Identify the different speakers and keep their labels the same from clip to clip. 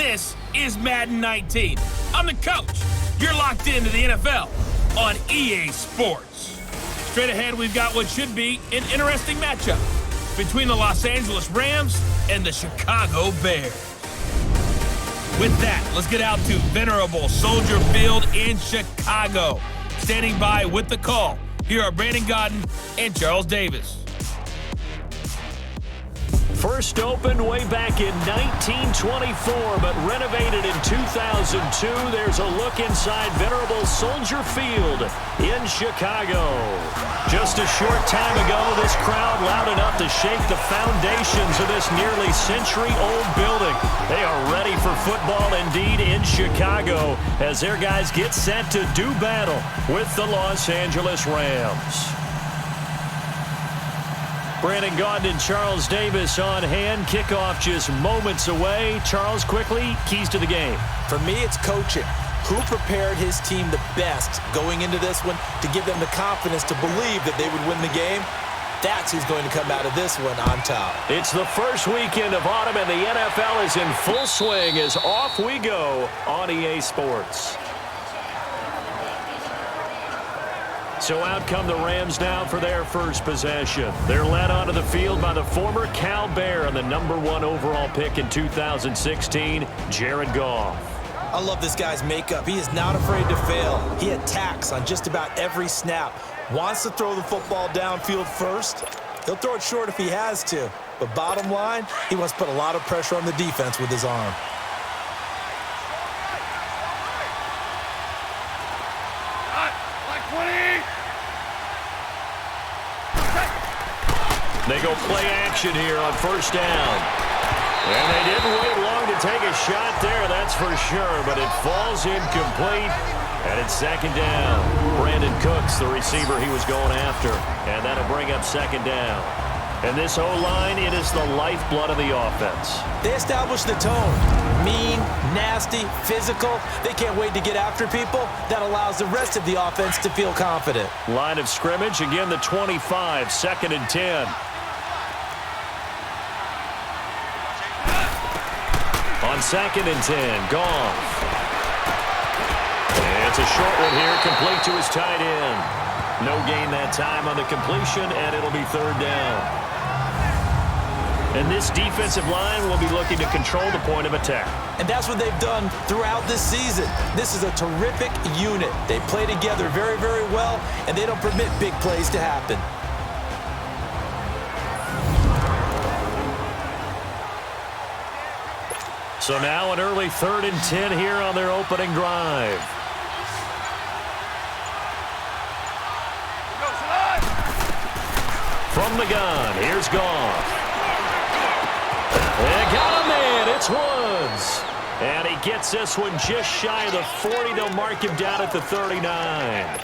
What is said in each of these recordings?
Speaker 1: This is Madden 19. I'm the coach. You're locked into the NFL on EA Sports. Straight ahead, we've got what should be an interesting matchup between the Los Angeles Rams and the Chicago Bears. With that, let's get out to venerable Soldier Field in Chicago. Standing by with the call, here are Brandon Gaudin and Charles Davis.
Speaker 2: First opened way back in 1924, but renovated in 2002. There's a look inside venerable Soldier Field in Chicago. Just a short time ago, this crowd loud enough to shake the foundations of this nearly century-old building. They are ready for football indeed in Chicago as their guys get set to do battle with the Los Angeles Rams. Brandon Gaudin and Charles Davis on hand. Kickoff just moments away. Charles, quickly, keys to the game.
Speaker 3: For me, it's coaching. Who prepared his team the best going into this one to give them the confidence to believe that they would win the game? That's who's going to come out of this one on top.
Speaker 2: It's the first weekend of autumn, and the NFL is in full swing as off we go on EA Sports. So out come the Rams now for their first possession. They're led onto the field by the former Cal Bear and the #1 overall pick in 2016, Jared Goff.
Speaker 3: I love this guy's makeup. He is not afraid to fail. He attacks on just about every snap. Wants to throw the football downfield first. He'll throw it short if he has to. But bottom line, he wants to put a lot of pressure on the defense with his arm.
Speaker 2: They go play action here on first down. And they didn't wait long to take a shot there, that's for sure. But it falls incomplete, and it's second down. Brandon Cooks, the receiver he was going after. And that'll bring up second down. And this O-line, it is the lifeblood of the offense.
Speaker 3: They establish the tone. Mean, nasty, physical. They can't wait to get after people. That allows the rest of the offense to feel confident.
Speaker 2: Line of scrimmage, again the 25, second and 10. On second and 10, Goff. It's a short one here, complete to his tight end. No gain that time on the completion, and it'll be third down. And this defensive line will be looking to control the point of attack.
Speaker 3: And that's what they've done throughout this season. This is a terrific unit. They play together very, very well, and they don't permit big plays to happen.
Speaker 2: So now an early third and 10 here on their opening drive. From the gun, here's Goff. They got a man, it's Woods. And he gets this one just shy of the 40. They'll mark him down at the 39.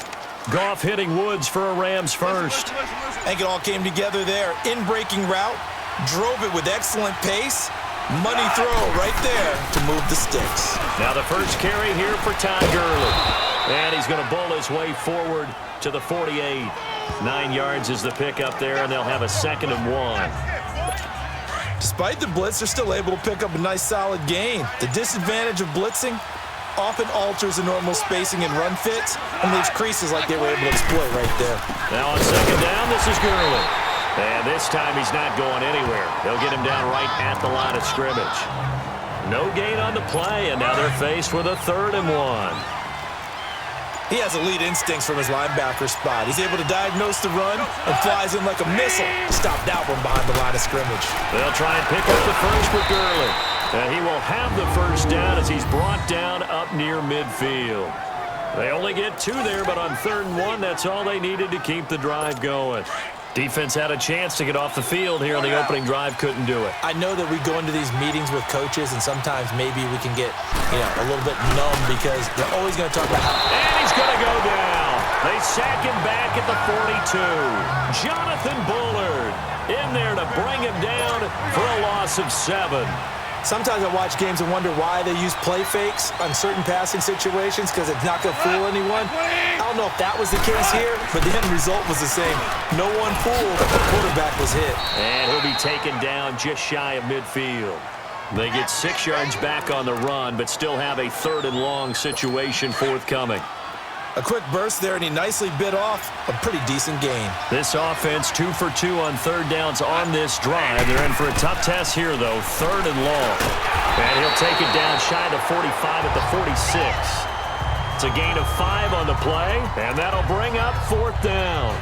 Speaker 2: Goff hitting Woods for a Rams first.
Speaker 3: I think it all came together there. In-breaking route, drove it with excellent pace. Money throw right there to move the sticks.
Speaker 2: Now the first carry here for Todd Gurley. And he's going to bowl his way forward to the 48. 9 yards is the pickup there, and they'll have a second and 1.
Speaker 3: Despite the blitz, they're still able to pick up a nice solid gain. The disadvantage of blitzing often alters the normal spacing and run fits and leaves creases like they were able to exploit right there.
Speaker 2: Now on second down, this is Gurley. And this time he's not going anywhere. They'll get him down right at the line of scrimmage. No gain on the play, and now they're faced with a third and 1.
Speaker 3: He has elite instincts from his linebacker spot. He's able to diagnose the run and flies in like a missile to stop that one behind the line of scrimmage.
Speaker 2: They'll try and pick up the first with Gurley. And he will have the first down as he's brought down up near midfield. They only get 2 there, but on third and 1, that's all they needed to keep the drive going. Defense had a chance to get off the field here on the opening drive, couldn't do it.
Speaker 3: I know that we go into these meetings with coaches, and sometimes maybe we can get, a little bit numb because they're always going to talk about how...
Speaker 2: And he's going to go down. They sack him back at the 42. Jonathan Bullard in there to bring him down for a loss of 7.
Speaker 3: Sometimes I watch games and wonder why they use play fakes on certain passing situations because it's not going to fool anyone. I don't know if that was the case here, but the end result was the same. No one fooled. The quarterback was hit.
Speaker 2: And he'll be taken down just shy of midfield. They get 6 yards back on the run, but still have a 3rd and long situation forthcoming.
Speaker 3: A quick burst there, and he nicely bit off a pretty decent gain.
Speaker 2: This offense 2 for 2 on 3rd downs on this drive. They're in for a tough test here, though. 3rd and long. And he'll take it down shy of the 45 at the 46. It's a gain of 5 on the play, and that'll bring up 4th down.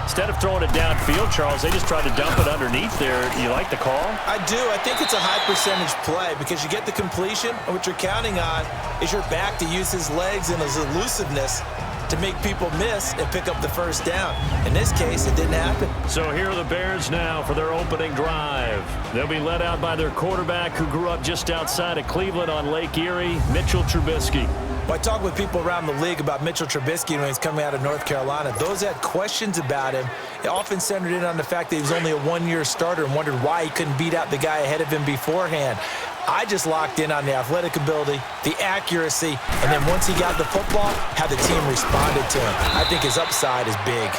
Speaker 2: Instead of throwing it downfield, Charles, they just tried to dump it underneath there. You like the call?
Speaker 3: I do. I think it's a high percentage play because you get the completion, and what you're counting on is your back to use his legs and his elusiveness to make people miss and pick up the 1st down. In this case, it didn't happen.
Speaker 2: So here are the Bears now for their opening drive. They'll be led out by their quarterback who grew up just outside of Cleveland on Lake Erie, Mitchell Trubisky.
Speaker 3: Well, I talk with people around the league about Mitchell Trubisky when he's coming out of North Carolina. Those that had questions about him, it often centered in on the fact that he was only a 1-year starter and wondered why he couldn't beat out the guy ahead of him beforehand. I just locked in on the athletic ability, the accuracy, and then once he got the football, how the team responded to him. I think his upside is big.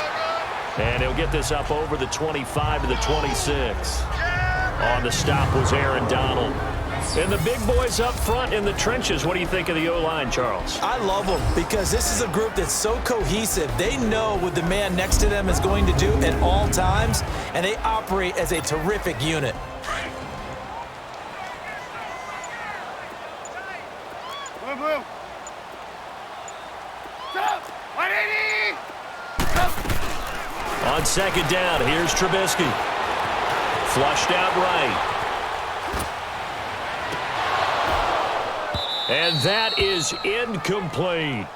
Speaker 2: And he'll get this up over the 25 to the 26. On the stop was Aaron Donald. And the big boys up front in the trenches. What do you think of the O-line, Charles?
Speaker 3: I love them because this is a group that's so cohesive. They know what the man next to them is going to do at all times, and they operate as a terrific unit.
Speaker 2: On 2nd down, here's Trubisky. Flushed out right. And that is incomplete.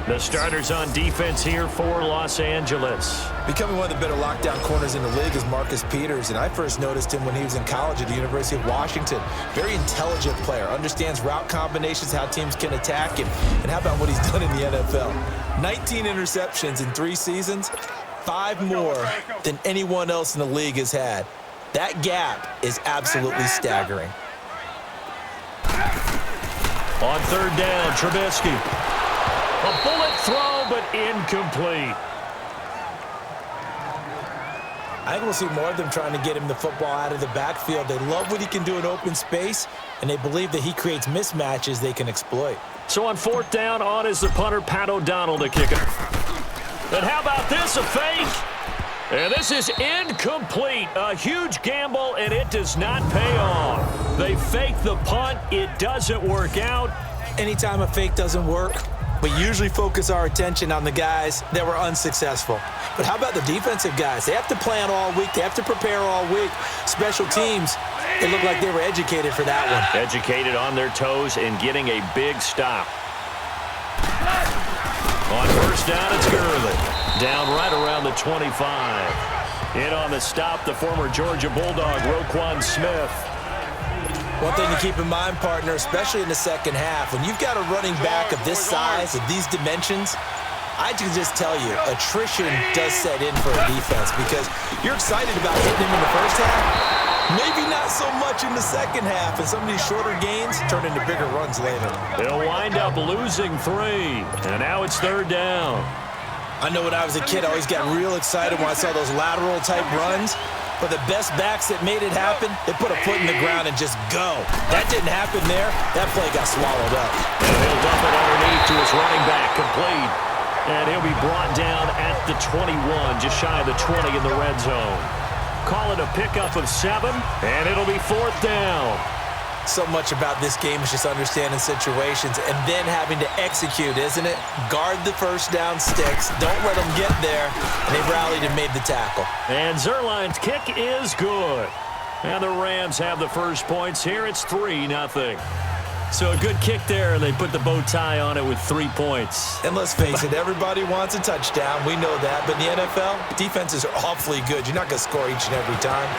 Speaker 2: The starters on defense here for Los Angeles.
Speaker 3: Becoming one of the better lockdown corners in the league is Marcus Peters, and I first noticed him when he was in college at the University of Washington. Very intelligent player, understands route combinations, how teams can attack him, and how about what he's done in the NFL? 19 interceptions in 3 seasons, 5 more than anyone else in the league has had. That gap is absolutely staggering.
Speaker 2: On 3rd down, Trubisky. A bullet throw, but incomplete.
Speaker 3: I think we'll see more of them trying to get him the football out of the backfield. They love what he can do in open space, and they believe that he creates mismatches they can exploit.
Speaker 2: So on 4th down, on is the punter, Pat O'Donnell, to kick it. And how about this, a fake? And this is incomplete. A huge gamble, and it does not pay off. They fake the punt. It doesn't work out.
Speaker 3: Anytime a fake doesn't work, we usually focus our attention on the guys that were unsuccessful. But how about the defensive guys? They have to plan all week. They have to prepare all week. Special teams, it looked like they were educated for that one.
Speaker 2: Educated on their toes and getting a big stop. On 1st down, it's Gurley. Down right around the 25. In on the stop, the former Georgia Bulldog, Roquan Smith.
Speaker 3: One thing to keep in mind, partner, especially in the second half, when you've got a running back of this size, of these dimensions, I can just tell you, attrition does set in for a defense because you're excited about hitting him in the first half. Maybe not so much in the second half, and some of these shorter gains turn into bigger runs later.
Speaker 2: They'll wind up losing 3, and now it's 3rd down.
Speaker 3: I know when I was a kid, I always got real excited when I saw those lateral-type runs. But the best backs that made it happen, they put a foot in the ground and just go. That didn't happen there. That play got swallowed up.
Speaker 2: And he'll dump it underneath to his running back, complete. And he'll be brought down at the 21, just shy of the 20 in the red zone. Call it a pickup of 7, and it'll be 4th down.
Speaker 3: So much about this game is just understanding situations and then having to execute, isn't it? Guard the first down sticks. Don't let them get there. And they rallied and made the tackle.
Speaker 2: And Zerline's kick is good. And the Rams have the first points here. It's 3-0. So a good kick there, and they put the bow tie on it with 3 points.
Speaker 3: And let's face it, everybody wants a touchdown. We know that. But in the NFL, defenses are awfully good. You're not going to score each and every time.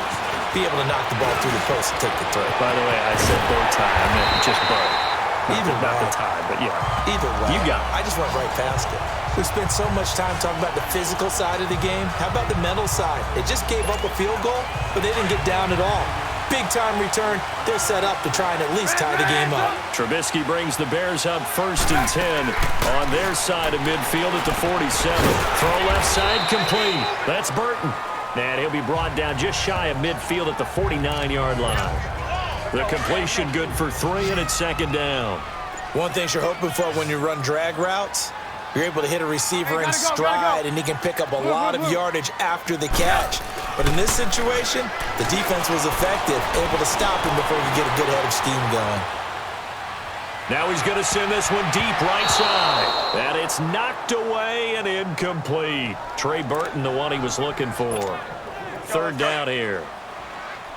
Speaker 3: Be able to knock the ball through the post and take the throw.
Speaker 2: By the way, I said bow tie. I meant just bow.
Speaker 3: Either
Speaker 2: not
Speaker 3: way.
Speaker 2: the tie, but yeah.
Speaker 3: Either way.
Speaker 2: You got it.
Speaker 3: I just went right past it. We've spent so much time talking about the physical side of the game. How about the mental side? They just gave up a field goal, but they didn't get down at all. big-time return. They're set up to try and at least tie the game up.
Speaker 2: Trubisky brings the Bears up 1st and 10 on their side of midfield at the 47. Throw left side complete. That's Burton. And he'll be brought down just shy of midfield at the 49-yard line. The completion good for 3, and it's 2nd down.
Speaker 3: One thing you're hoping for when you run drag routes, you're able to hit a receiver in stride, and he can pick up a lot of yardage after the catch. But in this situation, the defense was effective, able to stop him before he could get a good head of steam going.
Speaker 2: Now he's going to send this one deep right side. And it's knocked away and incomplete. Trey Burton, the one he was looking for. 3rd down here.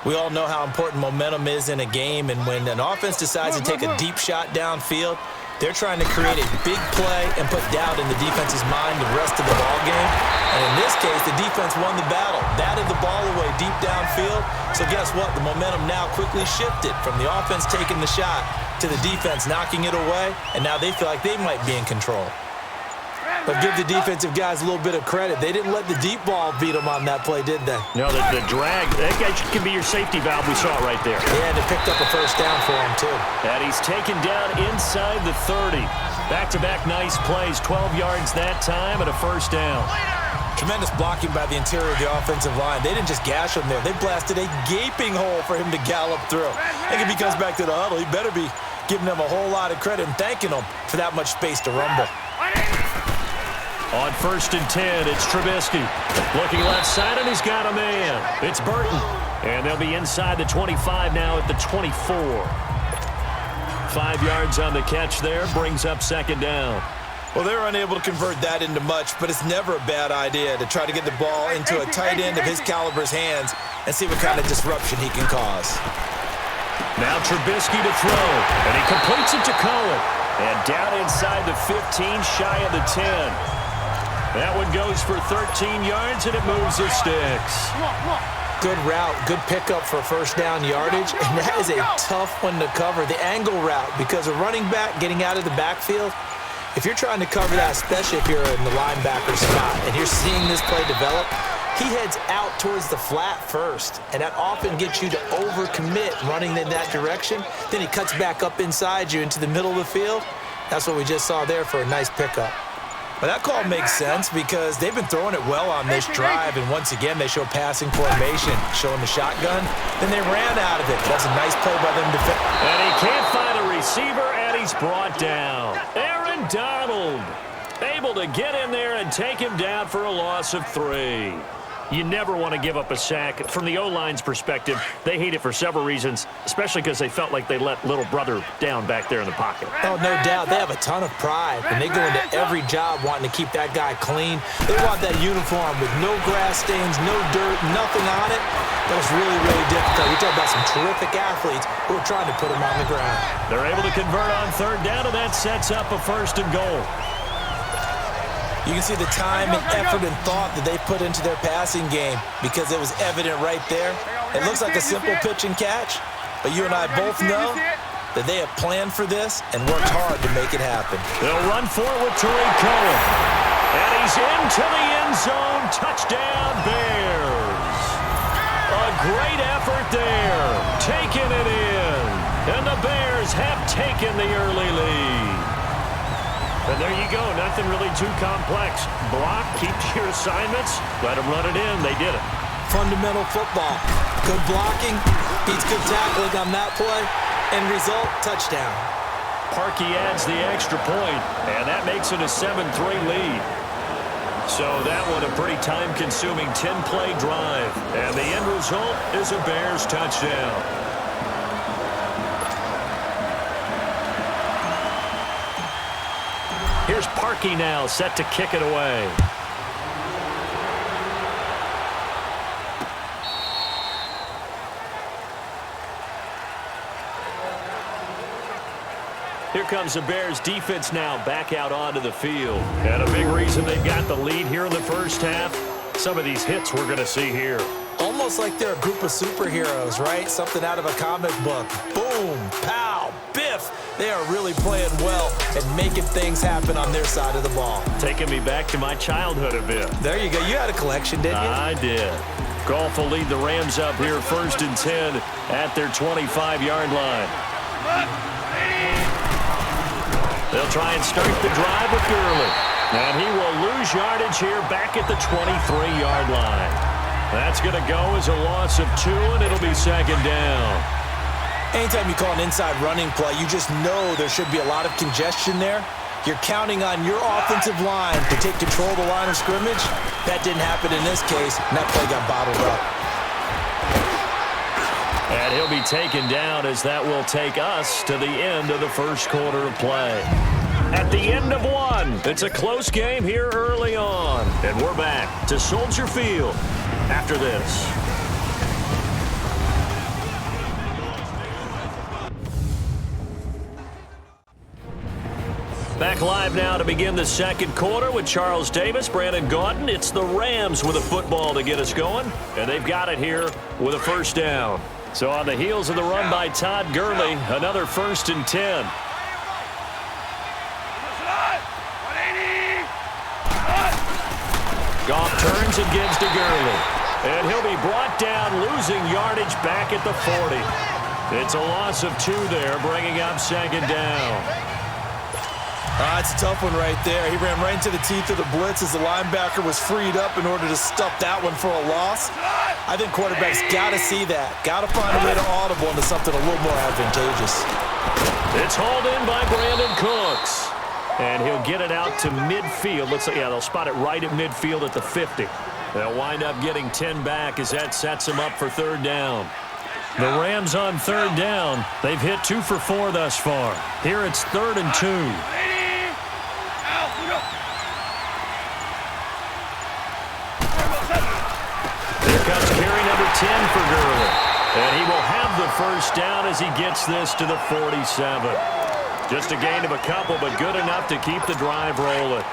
Speaker 3: We all know how important momentum is in a game, and when an offense decides to take a deep shot downfield, they're trying to create a big play and put doubt in the defense's mind the rest of the ball game. And in this case, the defense won the battle, batted the ball away deep downfield. So guess what? The momentum now quickly shifted from the offense taking the shot to the defense knocking it away, and now they feel like they might be in control. But give the defensive guys a little bit of credit. They didn't let the deep ball beat them on that play, did they?
Speaker 2: No, the drag, that can be your safety valve. We saw it right there.
Speaker 3: Yeah, and it picked up a 1st down for him, too.
Speaker 2: And he's taken down inside the 30. Back-to-back nice plays, 12 yards that time and a 1st down.
Speaker 3: Tremendous blocking by the interior of the offensive line. They didn't just gash him there. They blasted a gaping hole for him to gallop through. I think if he comes back to the huddle, he better be giving them a whole lot of credit and thanking them for that much space to rumble.
Speaker 2: On 1st and 10, it's Trubisky. Looking left side, and he's got a man. It's Burton. And they'll be inside the 25 now at the 24. 5 yards on the catch there, brings up 2nd down.
Speaker 3: Well, they were unable to convert that into much, but it's never a bad idea to try to get the ball into a tight end of his caliber's hands and see what kind of disruption he can cause.
Speaker 2: Now Trubisky to throw, and he completes it to Cohen. And down inside the 15, shy of the 10. That one goes for 13 yards, and it moves the sticks.
Speaker 3: Good route, good pickup for 1st down yardage, and that is a tough one to cover, the angle route, because a running back getting out of the backfield, if you're trying to cover that, especially if you're in the linebacker spot, and you're seeing this play develop, he heads out towards the flat first, and that often gets you to overcommit running in that direction. Then he cuts back up inside you into the middle of the field. That's what we just saw there for a nice pickup. But that call makes sense because they've been throwing it well on this drive, and once again, they show passing formation, showing the shotgun. Then they ran out of it. That's a nice play by them defending.
Speaker 2: And he can't find a receiver, and he's brought down. Aaron Donald able to get in there and take him down for a loss of 3. You never want to give up a sack. From the O-line's perspective, they hate it for several reasons, especially because they felt like they let little brother down back there in the pocket.
Speaker 3: Oh, no doubt. They have a ton of pride, and they go into every job wanting to keep that guy clean. They want that uniform with no grass stains, no dirt, nothing on it. But it's really, really difficult. You're talking about some terrific athletes who are trying to put him on the ground.
Speaker 2: They're able to convert on 3rd down, and that sets up a 1st and goal.
Speaker 3: You can see the time and effort and thought that they put into their passing game because it was evident right there. It looks like a simple pitch and catch, but you and I both know that they have planned for this and worked hard to make it happen.
Speaker 2: They'll run for it with Tariq Cohen. And he's into the end zone. Touchdown, Bears. A great effort there. Taking it in. And the Bears have taken the early lead. And there you go, nothing really too complex. Block, keep your assignments, let them run it in. They did it.
Speaker 3: Fundamental football. Good blocking, beats good tackling on that play, and result, touchdown.
Speaker 2: Parkey adds the extra point, and that makes it a 7-3 lead. So that one a pretty time-consuming 10-play drive. And the end result is a Bears touchdown. Here's Parkey now, set to kick it away. Here comes the Bears defense now back out onto the field. And a big reason they've got the lead here in the 1st half. Some of these hits we're going to see here.
Speaker 3: Almost like they're a group of superheroes, right? Something out of a comic book. Boom, pow, biff. They are really playing well and making things happen on their side of the ball.
Speaker 2: Taking me back to my childhood a bit.
Speaker 3: There you go. You had a collection, didn't you?
Speaker 2: I did. Goff will lead the Rams up here 1st and 10 at their 25-yard line. They'll try and start the drive with Gurley. And he will lose yardage here back at the 23-yard line. That's going to go as a loss of 2, and it'll be 2nd down.
Speaker 3: Anytime you call an inside running play, you just know there should be a lot of congestion there. You're counting on your offensive line to take control of the line of scrimmage. That didn't happen in this case, and that play got bottled up.
Speaker 2: And he'll be taken down as that will take us to the end of the first quarter of play. At the end of 1, it's a close game here early on. And we're back to Soldier Field after this. Back live now to begin the second quarter with Charles Davis, Brandon Gaudin. It's the Rams with a football to get us going, and they've got it here with a 1st down. So on the heels of the run by Todd Gurley, another 1st and 10. Goff turns and gives to Gurley. And he'll be brought down, losing yardage back at the 40. It's a loss of 2 there, bringing up 2nd down.
Speaker 3: It's a tough one right there. He ran right into the teeth of the blitz as the linebacker was freed up in order to stuff that one for a loss. I think quarterbacks got to see that. Got to find a way to audible into something a little more advantageous.
Speaker 2: It's hauled in by Brandon Cooks. And he'll get it out to midfield. Looks like, yeah, they'll spot it right at midfield at the 50. They'll wind up getting 10 back as that sets them up for 3rd down. The Rams on 3rd down. They've hit 2 for 4 thus far. Here it's 3rd and 2. Here comes carry number 10 for Gurley. And he will have the 1st down as he gets this to the 47. Just a gain of a couple, but good enough to keep the drive rolling.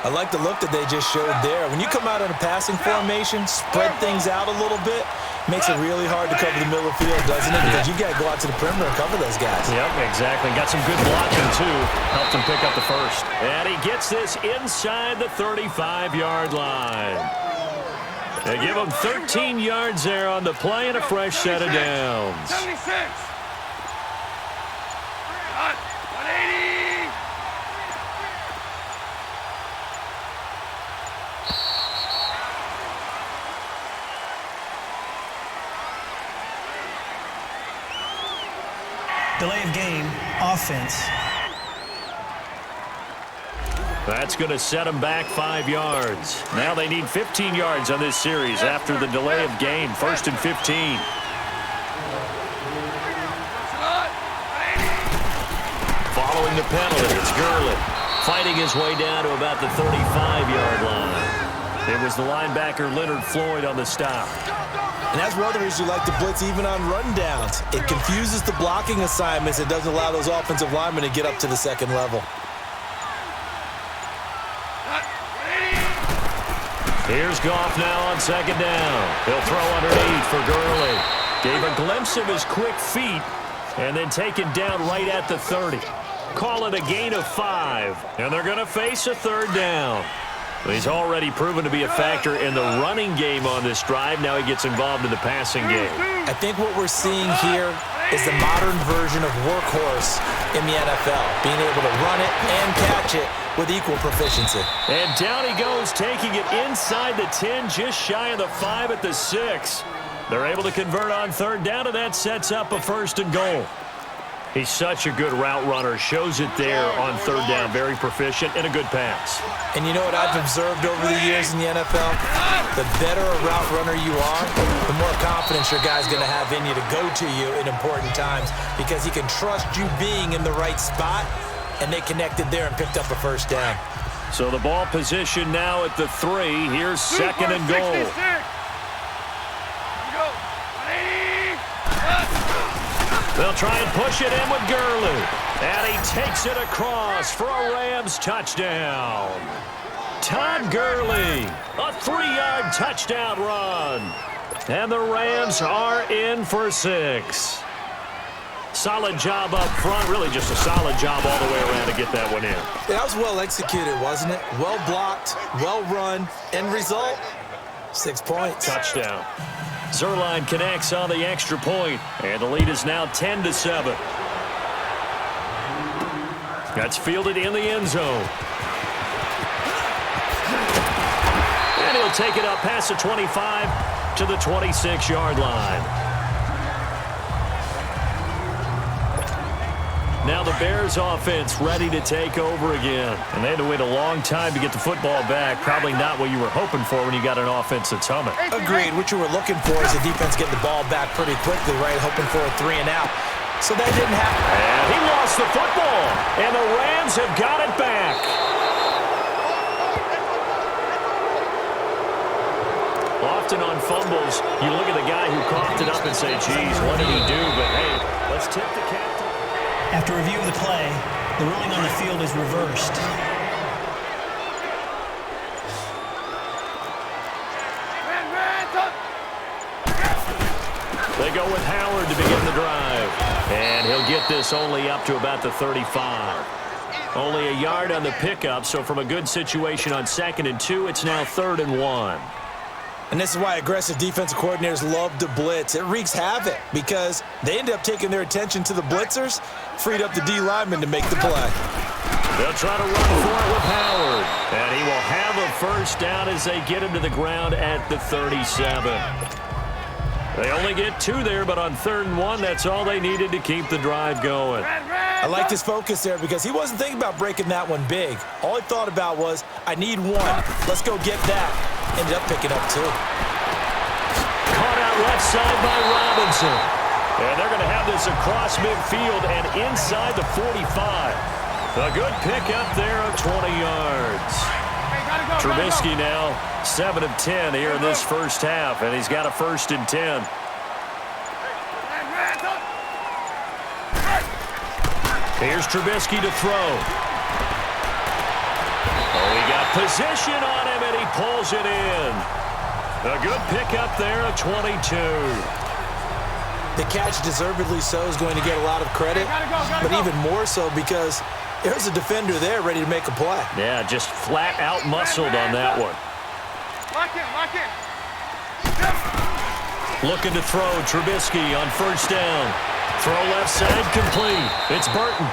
Speaker 3: I like the look that they just showed there. When you come out in a passing formation, spread things out a little bit, makes it really hard to cover the middle of the field, doesn't it? Because you got to go out to the perimeter and cover those guys.
Speaker 2: Yep, exactly. Got some good blocking, too. Helped him pick up the 1st. And he gets this inside the 35-yard line. They give him 13 yards there on the play and a fresh set of downs.
Speaker 4: 76. 180.
Speaker 5: Delay of game, offense.
Speaker 2: That's going to set them back 5 yards. Now they need 15 yards on this series after the delay of game. 1st and 15. Following the penalty, it's Gurley fighting his way down to about the 35-yard line. It was the linebacker Leonard Floyd on the stop.
Speaker 3: And that's one of the reasons you like to blitz even on rundowns. It confuses the blocking assignments. It doesn't allow those offensive linemen to get up to the 2nd level.
Speaker 2: Here's Goff now on 2nd down. He'll throw underneath for Gurley. Gave a glimpse of his quick feet and then taken down right at the 30. Call it a gain of 5, and they're going to face a 3rd down. He's already proven to be a factor in the running game on this drive. Now he gets involved in the passing game.
Speaker 3: I think what we're seeing here is the modern version of workhorse in the NFL, being able to run it and catch it with equal proficiency.
Speaker 2: And down he goes, taking it inside the 10, just shy of the 5 at the 6. They're able to convert on 3rd down, and that sets up a 1st and goal. He's such a good route runner. Shows it there on 3rd down. Very proficient and a good pass.
Speaker 3: And you know what I've observed over the years in the NFL? The better a route runner you are, the more confidence your guy's going to have in you to go to you in important times because he can trust you being in the right spot, and they connected there and picked up a 1st down.
Speaker 2: So the ball position now at the 3. Here's 2nd and goal. They'll try and push it in with Gurley. And he takes it across for a Rams touchdown. Todd Gurley, a 3-yard touchdown run. And the Rams are in for 6. Solid job up front. Really just a solid job all the way around to get that one in.
Speaker 3: Yeah, that was well executed, wasn't it? Well blocked, well run. End result, 6 points.
Speaker 2: Touchdown. Zerline connects on the extra point, and the lead is now 10-7. That's fielded in the end zone. And he'll take it up past the 25 to the 26-yard line. Now the Bears offense ready to take over again. And they had to wait a long time to get the football back. Probably not what you were hoping for when you got an offense that's humming.
Speaker 3: Agreed. What you were looking for is the defense getting the ball back pretty quickly, right? Hoping for a 3-and-out. So that didn't happen.
Speaker 2: And he lost the football. And the Rams have got it back. Often on fumbles, you look at the guy who coughed it up and say, geez, what did he do? But, hey, let's tip the captain.
Speaker 5: After review of the play, the ruling on the field is reversed.
Speaker 2: They go with Howard to begin the drive. And he'll get this only up to about the 35. Only a yard on the pickup, so from a good situation on 2nd and 2, it's now 3rd and 1.
Speaker 3: And this is why aggressive defensive coordinators love to blitz. It wreaks havoc because they end up taking their attention to the blitzers, freed up the D lineman to make the play.
Speaker 2: They'll try to run for it with Howard. And he will have a first down as they get him to the ground at the 37. They only get 2 there, but on 3rd and 1, that's all they needed to keep the drive going.
Speaker 3: I liked his focus there because he wasn't thinking about breaking that one big. All he thought about was, I need 1. Let's go get that. Ended up picking up 2.
Speaker 2: Caught out left side by Robinson. And they're going to have this across midfield and inside the 45. A good pickup there of 20 yards. Trubisky now 7 of 10 here in this first half, and he's got a 1st and 10. Here's Trubisky to throw. Oh, he got position on him, and he pulls it in. A good pickup there of 22.
Speaker 3: The catch, deservedly so, is going to get a lot of credit, but even more so because there's a defender there ready to make a play.
Speaker 2: Yeah, just flat out muscled on that one.
Speaker 4: Lock in.
Speaker 2: Looking to throw, Trubisky on 1st down. Throw left side, complete. It's Burton.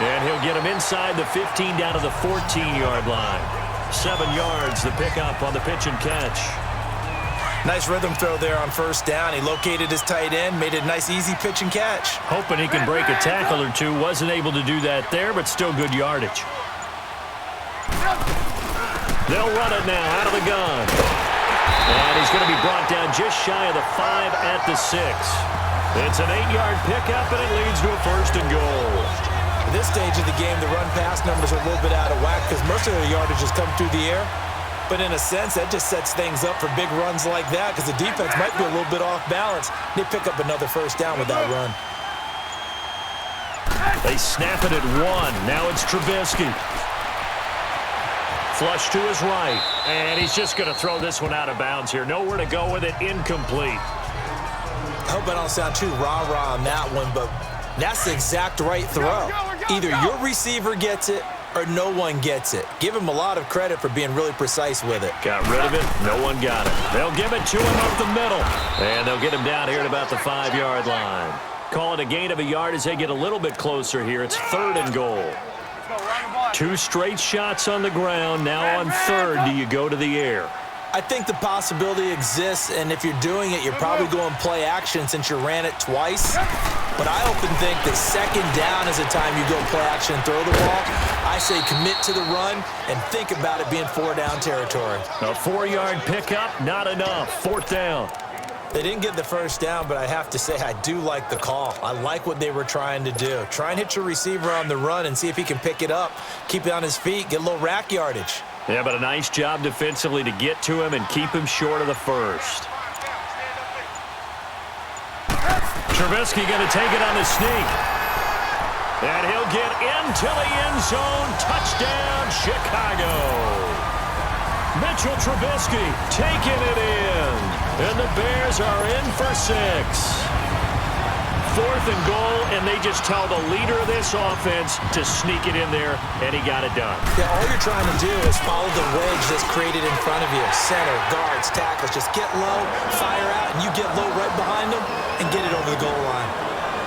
Speaker 2: And he'll get him inside the 15 down to the 14-yard line. 7 yards, the pickup on the pitch and catch.
Speaker 3: Nice rhythm throw there on 1st down. He located his tight end, made it a nice, easy pitch and catch.
Speaker 2: Hoping he can break a tackle or two. Wasn't able to do that there, but still good yardage. They'll run it now out of the gun. And he's going to be brought down just shy of the 5 at the 6. It's an 8-yard pickup, and it leads to a 1st and goal.
Speaker 3: At this stage of the game, the run-pass numbers are a little bit out of whack because most of the yardage has come through the air. But in a sense, that just sets things up for big runs like that because the defense might be a little bit off balance. They pick up another 1st down with that run.
Speaker 2: They snap it at 1. Now it's Trubisky. Flush to his right. And he's just going to throw this one out of bounds here. Nowhere to go with it. Incomplete.
Speaker 3: I hope I don't sound too rah-rah on that one, but that's the exact right throw. Either your receiver gets it or no one gets it. Give him a lot of credit for being really precise with it.
Speaker 2: Got rid of it. No one got it. They'll give it to him up the middle. And they'll get him down here at about the 5-yard line. Call it a gain of a yard as they get a little bit closer here. It's 3rd and goal. 2 straight shots on the ground. Now on 3rd, do you go to the air?
Speaker 3: I think the possibility exists, and if you're doing it, you're probably going play action since you ran it twice. But I often think that 2nd down is the time you go play action and throw the ball. I say commit to the run and think about it being 4-down territory.
Speaker 2: A 4-yard pickup, not enough. 4th down.
Speaker 3: They didn't get the 1st down, but I have to say I do like the call. I like what they were trying to do. Try and hit your receiver on the run and see if he can pick it up, keep it on his feet, get a little rack yardage.
Speaker 2: Yeah, but a nice job defensively to get to him and keep him short of the 1st. Trubisky going to take it on the sneak. And he'll get into the end zone. Touchdown, Chicago. Mitchell Trubisky taking it in. And the Bears are in for 6. 4th and goal, and they just tell the leader of this offense to sneak it in there, and he got it done.
Speaker 3: Yeah, all you're trying to do is follow the wedge that's created in front of you. Center, guards, tackles. Just get low, fire out, and you get low right behind them and get it over the goal line.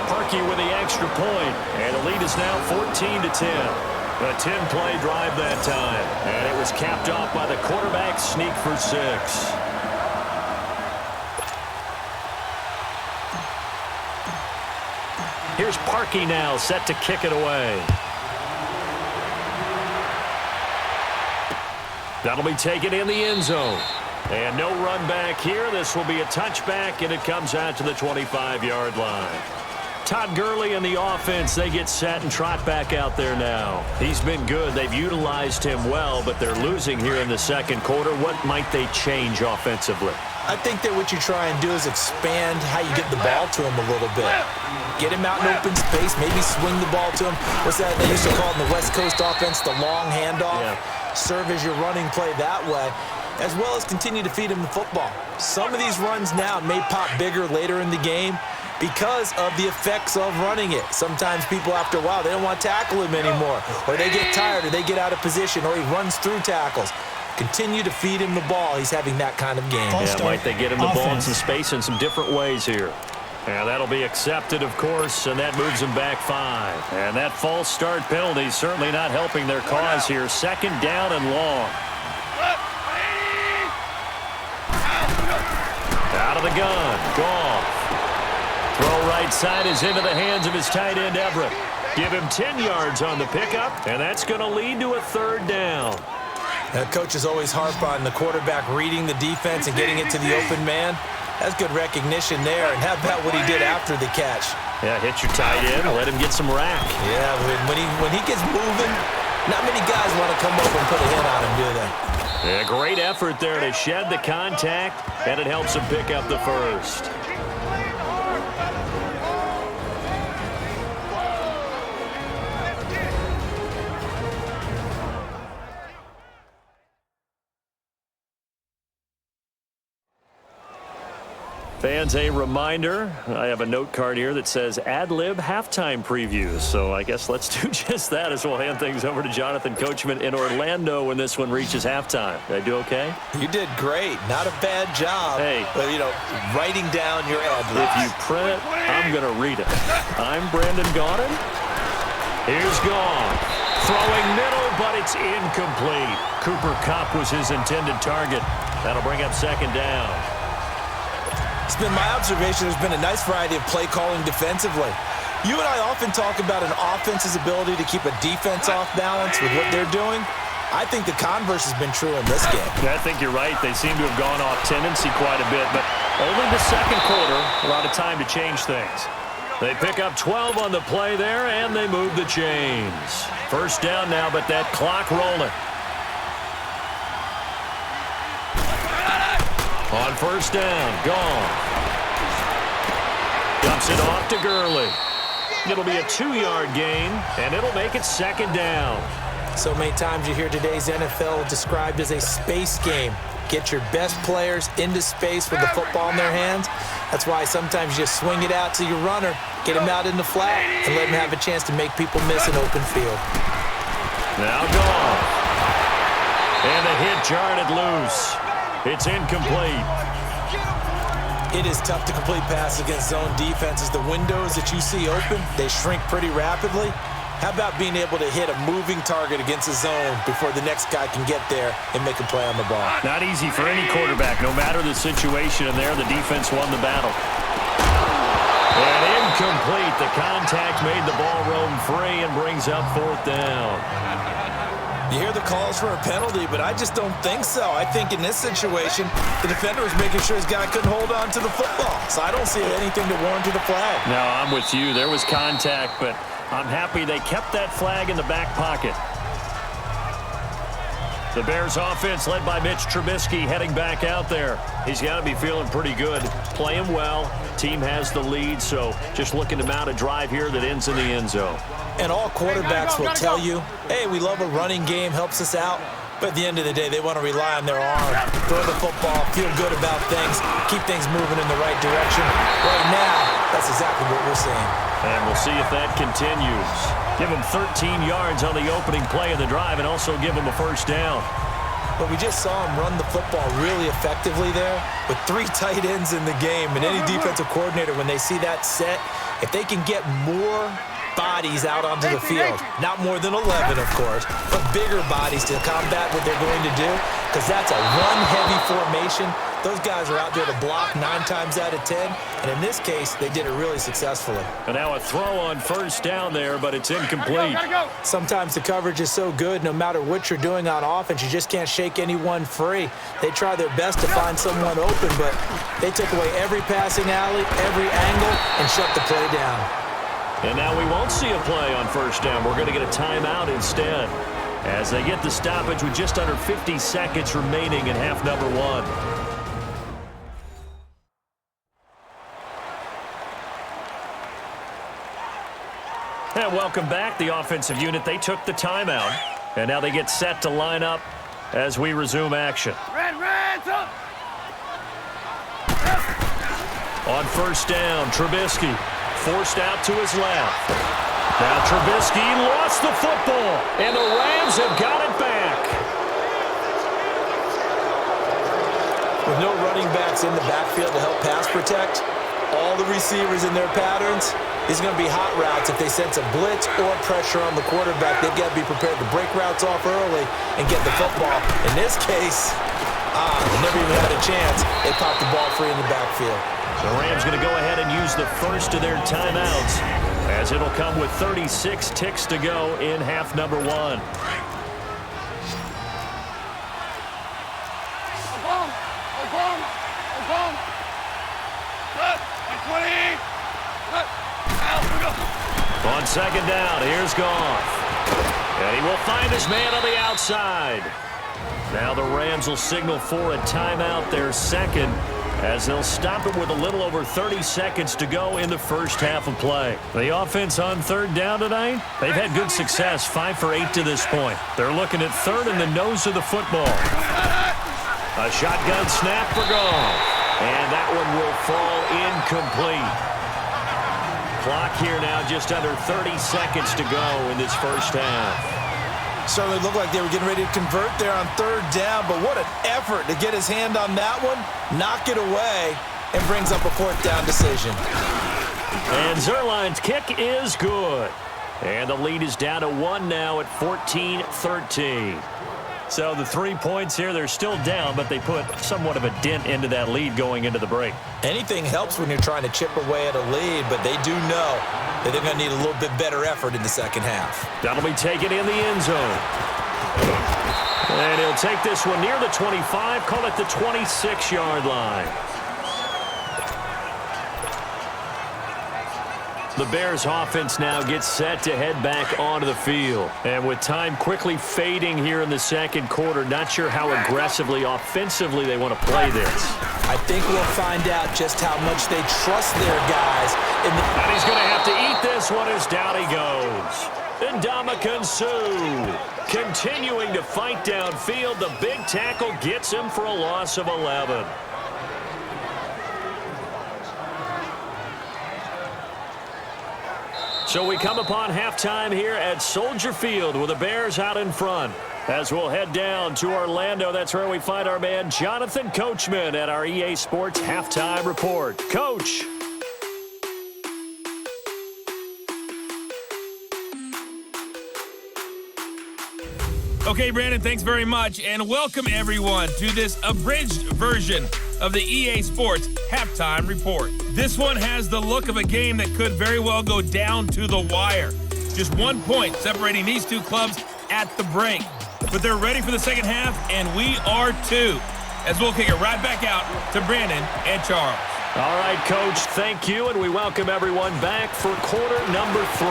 Speaker 2: Parkey with the extra point, and the lead is now 14-10. A 10-play drive that time, and it was capped off by the quarterback sneak for 6. Here's Parkey now, set to kick it away. That'll be taken in the end zone. And no run back here. This will be a touchback, and it comes out to the 25-yard line. Todd Gurley and the offense, they get set and trot back out there now. He's been good. They've utilized him well, but they're losing here in the second quarter. What might they change offensively?
Speaker 3: I think that what you try and do is expand how you get the ball to him a little bit. Get him out in open space, maybe swing the ball to him. What's that they used to call it in the West Coast offense, the long handoff? Yeah. Serve as your running play that way, as well as continue to feed him the football. Some of these runs now may pop bigger later in the game because of the effects of running it. Sometimes people, after a while, they don't want to tackle him anymore, or they get tired, or they get out of position, or he runs through tackles. Continue to feed him the ball. He's having that kind of game.
Speaker 2: Yeah, might they get him the ball in some space in some different ways here. And that'll be accepted, of course, and that moves them back 5. And that false start penalty is certainly not helping their cause here. 2nd down and long. Out of the gun. Goff. Throw right side is into the hands of his tight end, Everett. Give him 10 yards on the pickup, and that's going to lead to a 3rd down.
Speaker 3: Coaches always harp on the quarterback reading the defense and getting it to the open man. That's good recognition there. And how about what he did after the catch?
Speaker 2: Yeah, hit your tight end, let him get some rack.
Speaker 3: Yeah, when he gets moving, not many guys want to come over and put a hit on him, do they?
Speaker 2: Yeah, great effort there to shed the contact, and it helps him pick up the 1st. Fans, a reminder, I have a note card here that says ad-lib halftime previews. So I guess let's do just that as we'll hand things over to Jonathan Coachman in Orlando when this one reaches halftime. Did I do okay?
Speaker 3: You did great. Not a bad job.
Speaker 2: Hey.
Speaker 3: But, writing down your ad-libs.
Speaker 2: If you print it, I'm going to read it. I'm Brandon Gaudin. Here's Goff. Throwing middle, but it's incomplete. Cooper Kupp was his intended target. That'll bring up 2nd down.
Speaker 3: It's been my observation there's been a nice variety of play calling defensively. You and I often talk about an offense's ability to keep a defense off balance with what they're doing. I think the converse has been true in this game.
Speaker 2: Yeah, I think you're right. They seem to have gone off tendency quite a bit, but only the second quarter, a lot of time to change things. They pick up 12 on the play there, and they move the chains. 1st down now, but that clock rolling. On 1st down, Goff. Dumps it off to Gurley. It'll be a 2-yard gain, and it'll make it 2nd down.
Speaker 3: So many times you hear today's NFL described as a space game. Get your best players into space with the football in their hands. That's why sometimes you just swing it out to your runner, get him out in the flat, and let him have a chance to make people miss an open field.
Speaker 2: Now Goff. And the hit jarred it loose. It's incomplete.
Speaker 3: It is tough to complete passes against zone defenses. The windows that you see open, they shrink pretty rapidly. How about being able to hit a moving target against a zone before the next guy can get there and make a play on the ball?
Speaker 2: Not easy for any quarterback. No matter the situation in there, the defense won the battle. And incomplete. The contact made the ball roam free and brings up 4th down.
Speaker 3: You hear the calls for a penalty, but I just don't think so. I think in this situation, the defender was making sure his guy couldn't hold on to the football. So I don't see anything to warrant the flag.
Speaker 2: No, I'm with you. There was contact, but I'm happy they kept that flag in the back pocket. The Bears offense led by Mitch Trubisky heading back out there. He's got to be feeling pretty good. Playing well. Team has the lead, so just looking to mount a drive here that ends in the end zone.
Speaker 3: And all quarterbacks will tell you, hey, we love a running game, helps us out. But at the end of the day, they want to rely on their arm, throw the football, feel good about things, keep things moving in the right direction. Right now, That's exactly what we're seeing.
Speaker 2: And we'll see if that continues. Give them 13 yards on the opening play of the drive and also give them a first down.
Speaker 3: But we just saw him run the football really effectively there with 3 tight ends in the game. And any defensive coordinator, when they see that set, if they can get more bodies out onto the field, not more than 11, of course, but bigger bodies to combat what they're going to do, because that's a run-heavy formation. Those guys are out there to block 9 times out of 10, and in this case, they did it really successfully.
Speaker 2: And now a throw on first down there, but it's incomplete.
Speaker 3: Sometimes the coverage is so good, no matter what you're doing on offense, you just can't shake anyone free. They try their best to find someone open, but they took away every passing alley, every angle, and shut the play down.
Speaker 2: And now we won't see a play on first down. We're going to get a timeout instead as they get the stoppage with just under 50 seconds remaining in half number 1. And welcome back. The offensive unit, they took the timeout. And now they get set to line up as we resume action.
Speaker 4: Reds up.
Speaker 2: On first down, Trubisky forced out to his left. Now Trubisky lost the football, and the Rams have got it back.
Speaker 3: With no running backs in the backfield to help pass protect, all the receivers in their patterns, these are going to be hot routes. If they sense a blitz or pressure on the quarterback, they've got to be prepared to break routes off early and get the football. In this case, they never even had a chance. They popped the ball free in the backfield.
Speaker 2: The Rams going to go ahead and use the first of their timeouts, as it'll come with 36 ticks to go in half number 1. On second down, here's Goff. And he will find his man on the outside. Now the Rams will signal for a timeout, their second, as they'll stop it with a little over 30 seconds to go in the first half of play. The offense on third down tonight, they've had good success, 5 for 8 to this point. They're looking at third in the nose of the football. A shotgun snap for Goff, and that one will fall incomplete. Clock here now just under 30 seconds to go in this first half.
Speaker 3: Certainly looked like they were getting ready to convert there on third down, but what an effort to get his hand on that one, knock it away, and brings up a fourth down decision.
Speaker 2: And Zerline's kick is good. And the lead is down to 1 now at 14-13. So the 3 points here, they're still down, but they put somewhat of a dent into that lead going into the break.
Speaker 3: Anything helps when you're trying to chip away at a lead, but they do know that they're going to need a little bit better effort in the second half.
Speaker 2: That'll be taken in the end zone. And he'll take this one near the 25, call it the 26-yard line. The Bears offense now gets set to head back onto the field. And with time quickly fading here in the second quarter, not sure how aggressively, offensively they want to play this.
Speaker 3: I think we'll find out just how much they trust their guys.
Speaker 2: And he's going to have to eat this one as down he goes. Ndamukong Suh continuing to fight downfield. The big tackle gets him for a loss of 11. So we come upon halftime here at Soldier Field with the Bears out in front. As we'll head down to Orlando, that's where we find our man Jonathan Coachman at our EA Sports Halftime Report. Coach.
Speaker 1: Okay, Brandon, thanks very much, and welcome everyone to this abridged version of the EA Sports Halftime Report. This one has the look of a game that could very well go down to the wire. Just 1 point separating these two clubs at the brink. But they're ready for the second half, and we are too, as we'll kick it right back out to Brandon and Charles.
Speaker 2: All right, Coach, thank you, and we welcome everyone back for quarter number 3.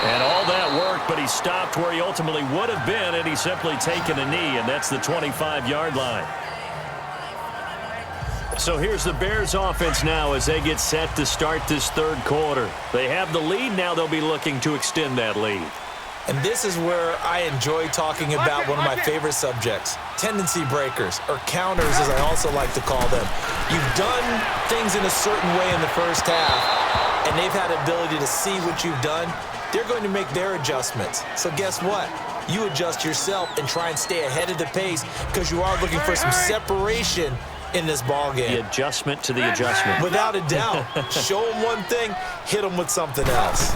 Speaker 2: And all that work, but he stopped where he ultimately would have been had he simply taken a knee, and that's the 25-yard line. So here's the Bears offense now as they get set to start this third quarter. They have the lead. Now they'll be looking to extend that lead.
Speaker 3: And this is where I enjoy talking about one of my favorite subjects, tendency breakers, or counters as I also like to call them. You've done things in a certain way in the first half, and they've had the ability to see what you've done. They're going to make their adjustments. So guess what? You adjust yourself and try and stay ahead of the pace because you are looking for some separation in this ball game.
Speaker 2: The adjustment to the adjustment.
Speaker 3: Without a doubt. Show them one thing, hit them with something else.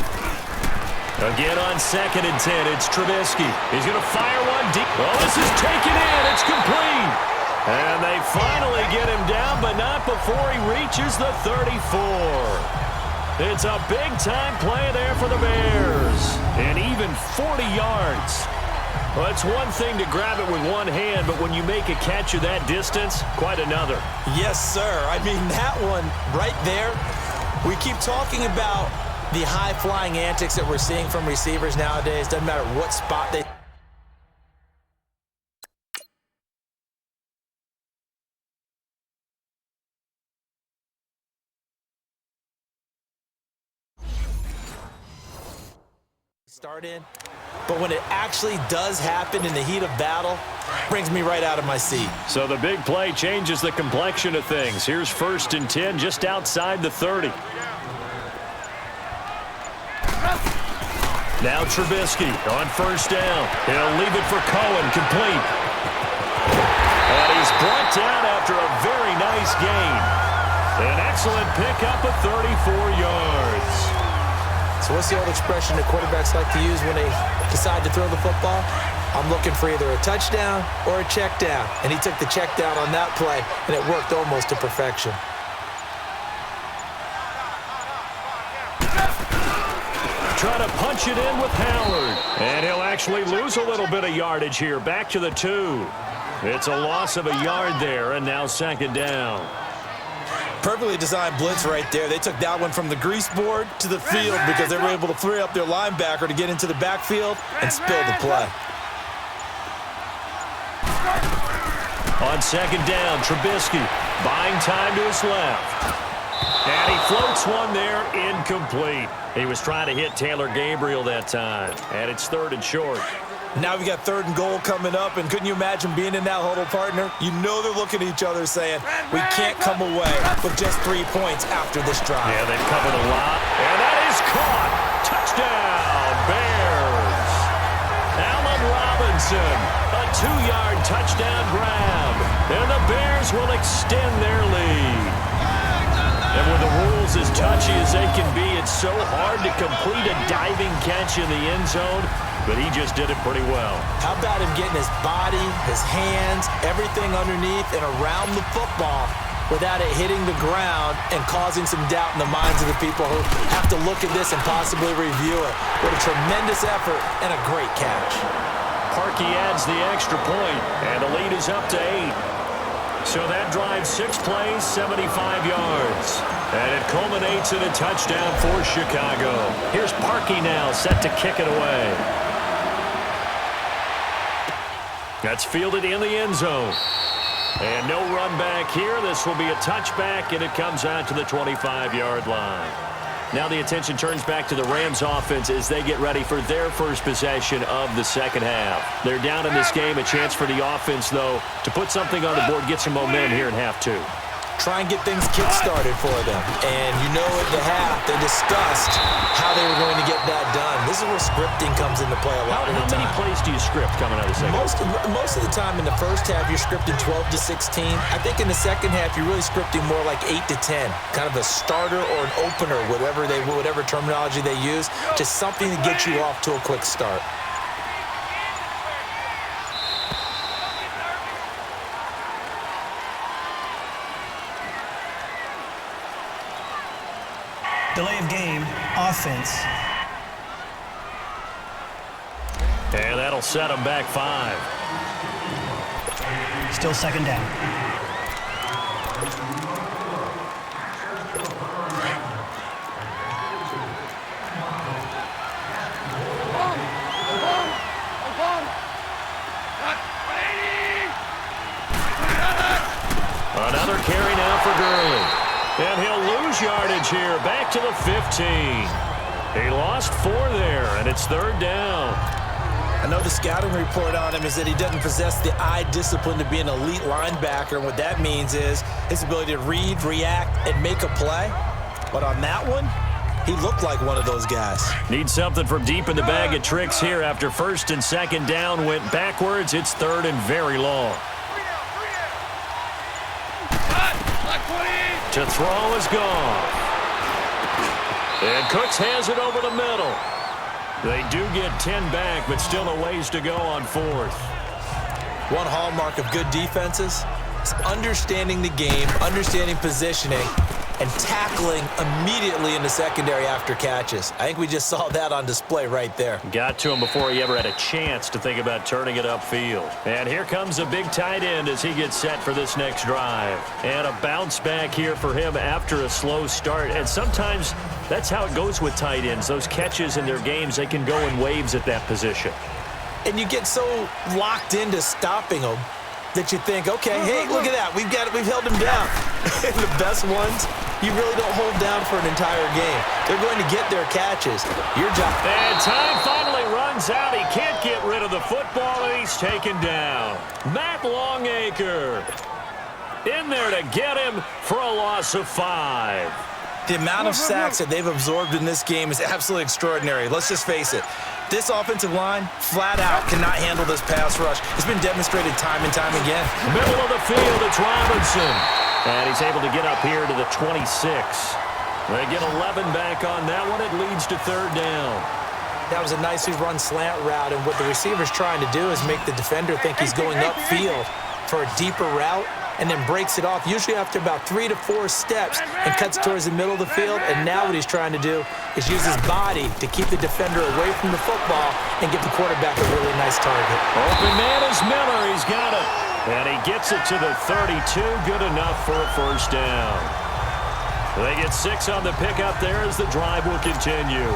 Speaker 2: Again on 2nd and 10, it's Trubisky. He's going to fire one deep. Oh, this is taken in. It's complete. And they finally get him down, but not before he reaches the 34. It's a big-time play there for the Bears. And even 40 yards. Well, it's one thing to grab it with one hand, but when you make a catch of that distance, quite another.
Speaker 3: Yes, sir. I mean, that one right there, we keep talking about the high-flying antics that we're seeing from receivers nowadays. Doesn't matter what spot they... start in. But when it actually does happen in the heat of battle, brings me right out of my seat.
Speaker 2: So the big play changes the complexion of things. Here's 1st and 10 just outside the 30. Now Trubisky on 1st down. He'll leave it for Cohen, complete. And he's brought down after a very nice gain. An excellent pickup of 34 yards.
Speaker 3: So what's the old expression that quarterbacks like to use when they decide to throw the football? I'm looking for either a touchdown or a check down. And he took the check down on that play, and it worked almost to perfection.
Speaker 2: Try to punch it in with Howard. And he'll actually lose a little bit of yardage here. Back to the 2. It's a loss of a yard there, and now 2nd down.
Speaker 3: Perfectly designed blitz right there. They took that one from the grease board to the field because they were able to free up their linebacker to get into the backfield and spill the play.
Speaker 2: On 2nd down, Trubisky buying time to his left. And he floats one there, incomplete. He was trying to hit Taylor Gabriel that time. And it's 3rd and short.
Speaker 3: Now we got 3rd and goal coming up, and couldn't you imagine being in that huddle, partner? You know they're looking at each other saying, we can't come away with just 3 points after this drive.
Speaker 2: Yeah, they've covered a lot. And that is caught. Touchdown, Bears. Allen Robinson, a 2-yard touchdown grab. And the Bears will extend their lead. And with the rules as touchy as they can be, it's so hard to complete a diving catch in the end zone, but he just did it pretty well.
Speaker 3: How about him getting his body, his hands, everything underneath and around the football without it hitting the ground and causing some doubt in the minds of the people who have to look at this and possibly review it. What a tremendous effort and a great catch.
Speaker 2: Parkey adds the extra point, and the lead is up to 8. So that drives 6 plays, 75 yards. And it culminates in a touchdown for Chicago. Here's Parkey now, set to kick it away. That's fielded in the end zone. And no run back here. This will be a touchback, and it comes out to the 25-yard line. Now the attention turns back to the Rams offense as they get ready for their first possession of the second half. They're down in this game. A chance for the offense, though, to put something on the board, get some momentum here in half 2.
Speaker 3: Try and get things kick-started for them. And you know at the half, they discussed how they were going to get that done. This is where scripting comes into play a lot of the time.
Speaker 2: How many plays do you script coming out of the second half?
Speaker 3: Most of the time in the first half, you're scripting 12 to 16. I think in the second half, you're really scripting more like 8 to 10. Kind of a starter or an opener, whatever terminology they use. Just something to get you off to a quick start.
Speaker 5: Delay of game, offense.
Speaker 2: And that'll set them back 5.
Speaker 5: Still 2nd down.
Speaker 2: Another carry now for Gurley. And he'll lose yardage here, back to the 15. He lost 4 there, and it's 3rd down.
Speaker 3: I know the scouting report on him is that he doesn't possess the eye discipline to be an elite linebacker. And what that means is his ability to read, react, and make a play. But on that one, he looked like one of those guys.
Speaker 2: Need something from deep in the bag of tricks here after 1st and 2nd down went backwards. It's 3rd and very long. To throw is gone. And Cooks has it over the middle. They do get 10 back, but still a ways to go on 4th.
Speaker 3: One hallmark of good defenses is understanding the game, understanding positioning, and tackling immediately in the secondary after catches. I think we just saw that on display right there.
Speaker 2: Got to him before he ever had a chance to think about turning it upfield. And here comes a big tight end as he gets set for this next drive. And a bounce back here for him after a slow start. And sometimes that's how it goes with tight ends. Those catches in their games, they can go in waves at that position.
Speaker 3: And you get so locked into stopping them that you think, okay, hey, look at that. We've held him down. And the best ones, you really don't hold down for an entire game. They're going to get their catches. Your job.
Speaker 2: And time finally runs out. He can't get rid of the football, and he's taken down. Matt Longacre in there to get him for a loss of 5.
Speaker 3: The amount of sacks that they've absorbed in this game is absolutely extraordinary. Let's just face it. This offensive line, flat out, cannot handle this pass rush. It's been demonstrated time and time again.
Speaker 2: Middle of the field, it's Robinson. And he's able to get up here to the 26. They get 11 back on that one. It leads to 3rd down.
Speaker 3: That was a nicely run slant route, and what the receiver's trying to do is make the defender think he's going upfield for a deeper route, and then breaks it off, usually after about 3 to 4 steps, and cuts towards the middle of the field. And now what he's trying to do is use his body to keep the defender away from the football and give the quarterback a really nice target.
Speaker 2: Open man is Miller. He's got it. And he gets it to the 32. Good enough for a 1st down. They get 6 on the pickup there as the drive will continue.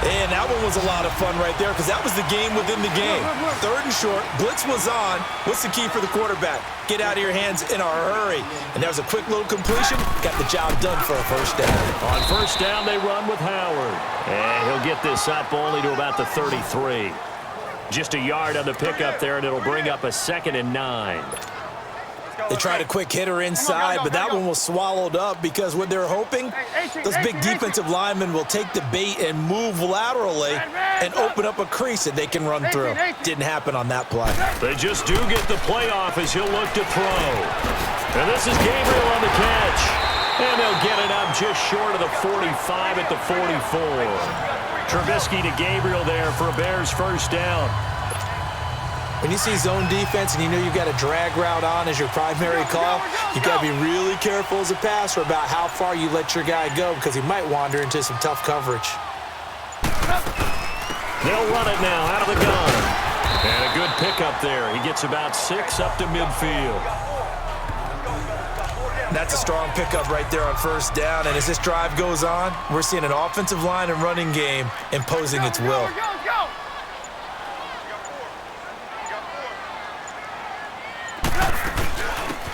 Speaker 3: And that one was a lot of fun right there because that was the game within the game. 3rd and short, blitz was on. What's the key for the quarterback? Get out of your hands in a hurry. And there was a quick little completion. Got the job done for a 1st down.
Speaker 2: On 1st down, they run with Howard. And he'll get this up only to about the 33. Just a yard on the pickup there, and it'll bring up a 2nd and 9.
Speaker 3: They tried a quick hitter inside, but that one was swallowed up because what they're hoping, those big defensive linemen will take the bait and move laterally and open up a crease that they can run through. Didn't happen on that play.
Speaker 2: They just do get the playoff as he'll look to throw. And this is Gabriel on the catch. And they'll get it up just short of the 45 at the 44. Trubisky to Gabriel there for a Bears 1st down.
Speaker 3: When you see zone defense and you know you've got a drag route on as your primary call, you've got to be really careful as a passer about how far you let your guy go because he might wander into some tough coverage.
Speaker 2: They'll run it now out of the gun. And a good pickup there. He gets about 6 up to midfield.
Speaker 3: That's a strong pickup right there on 1st down. And as this drive goes on, we're seeing an offensive line and running game imposing its will.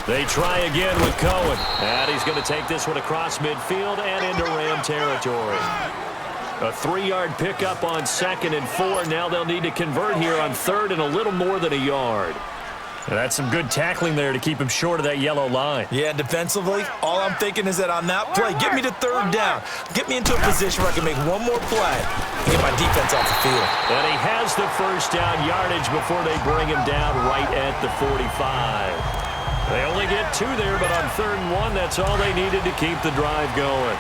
Speaker 2: They try again with Cohen. And he's going to take this one across midfield and into Ram territory. A 3-yard pickup on 2nd and 4. Now they'll need to convert here on 3rd and a little more than a yard. And that's some good tackling there to keep him short of that yellow line.
Speaker 3: Yeah, defensively, all I'm thinking is that on that play, get me to 3rd down. Get me into a position where I can make one more play and get my defense off the field.
Speaker 2: And he has the 1st down yardage before they bring him down right at the 45. They only get 2 there, but on 3rd and 1, that's all they needed to keep the drive going.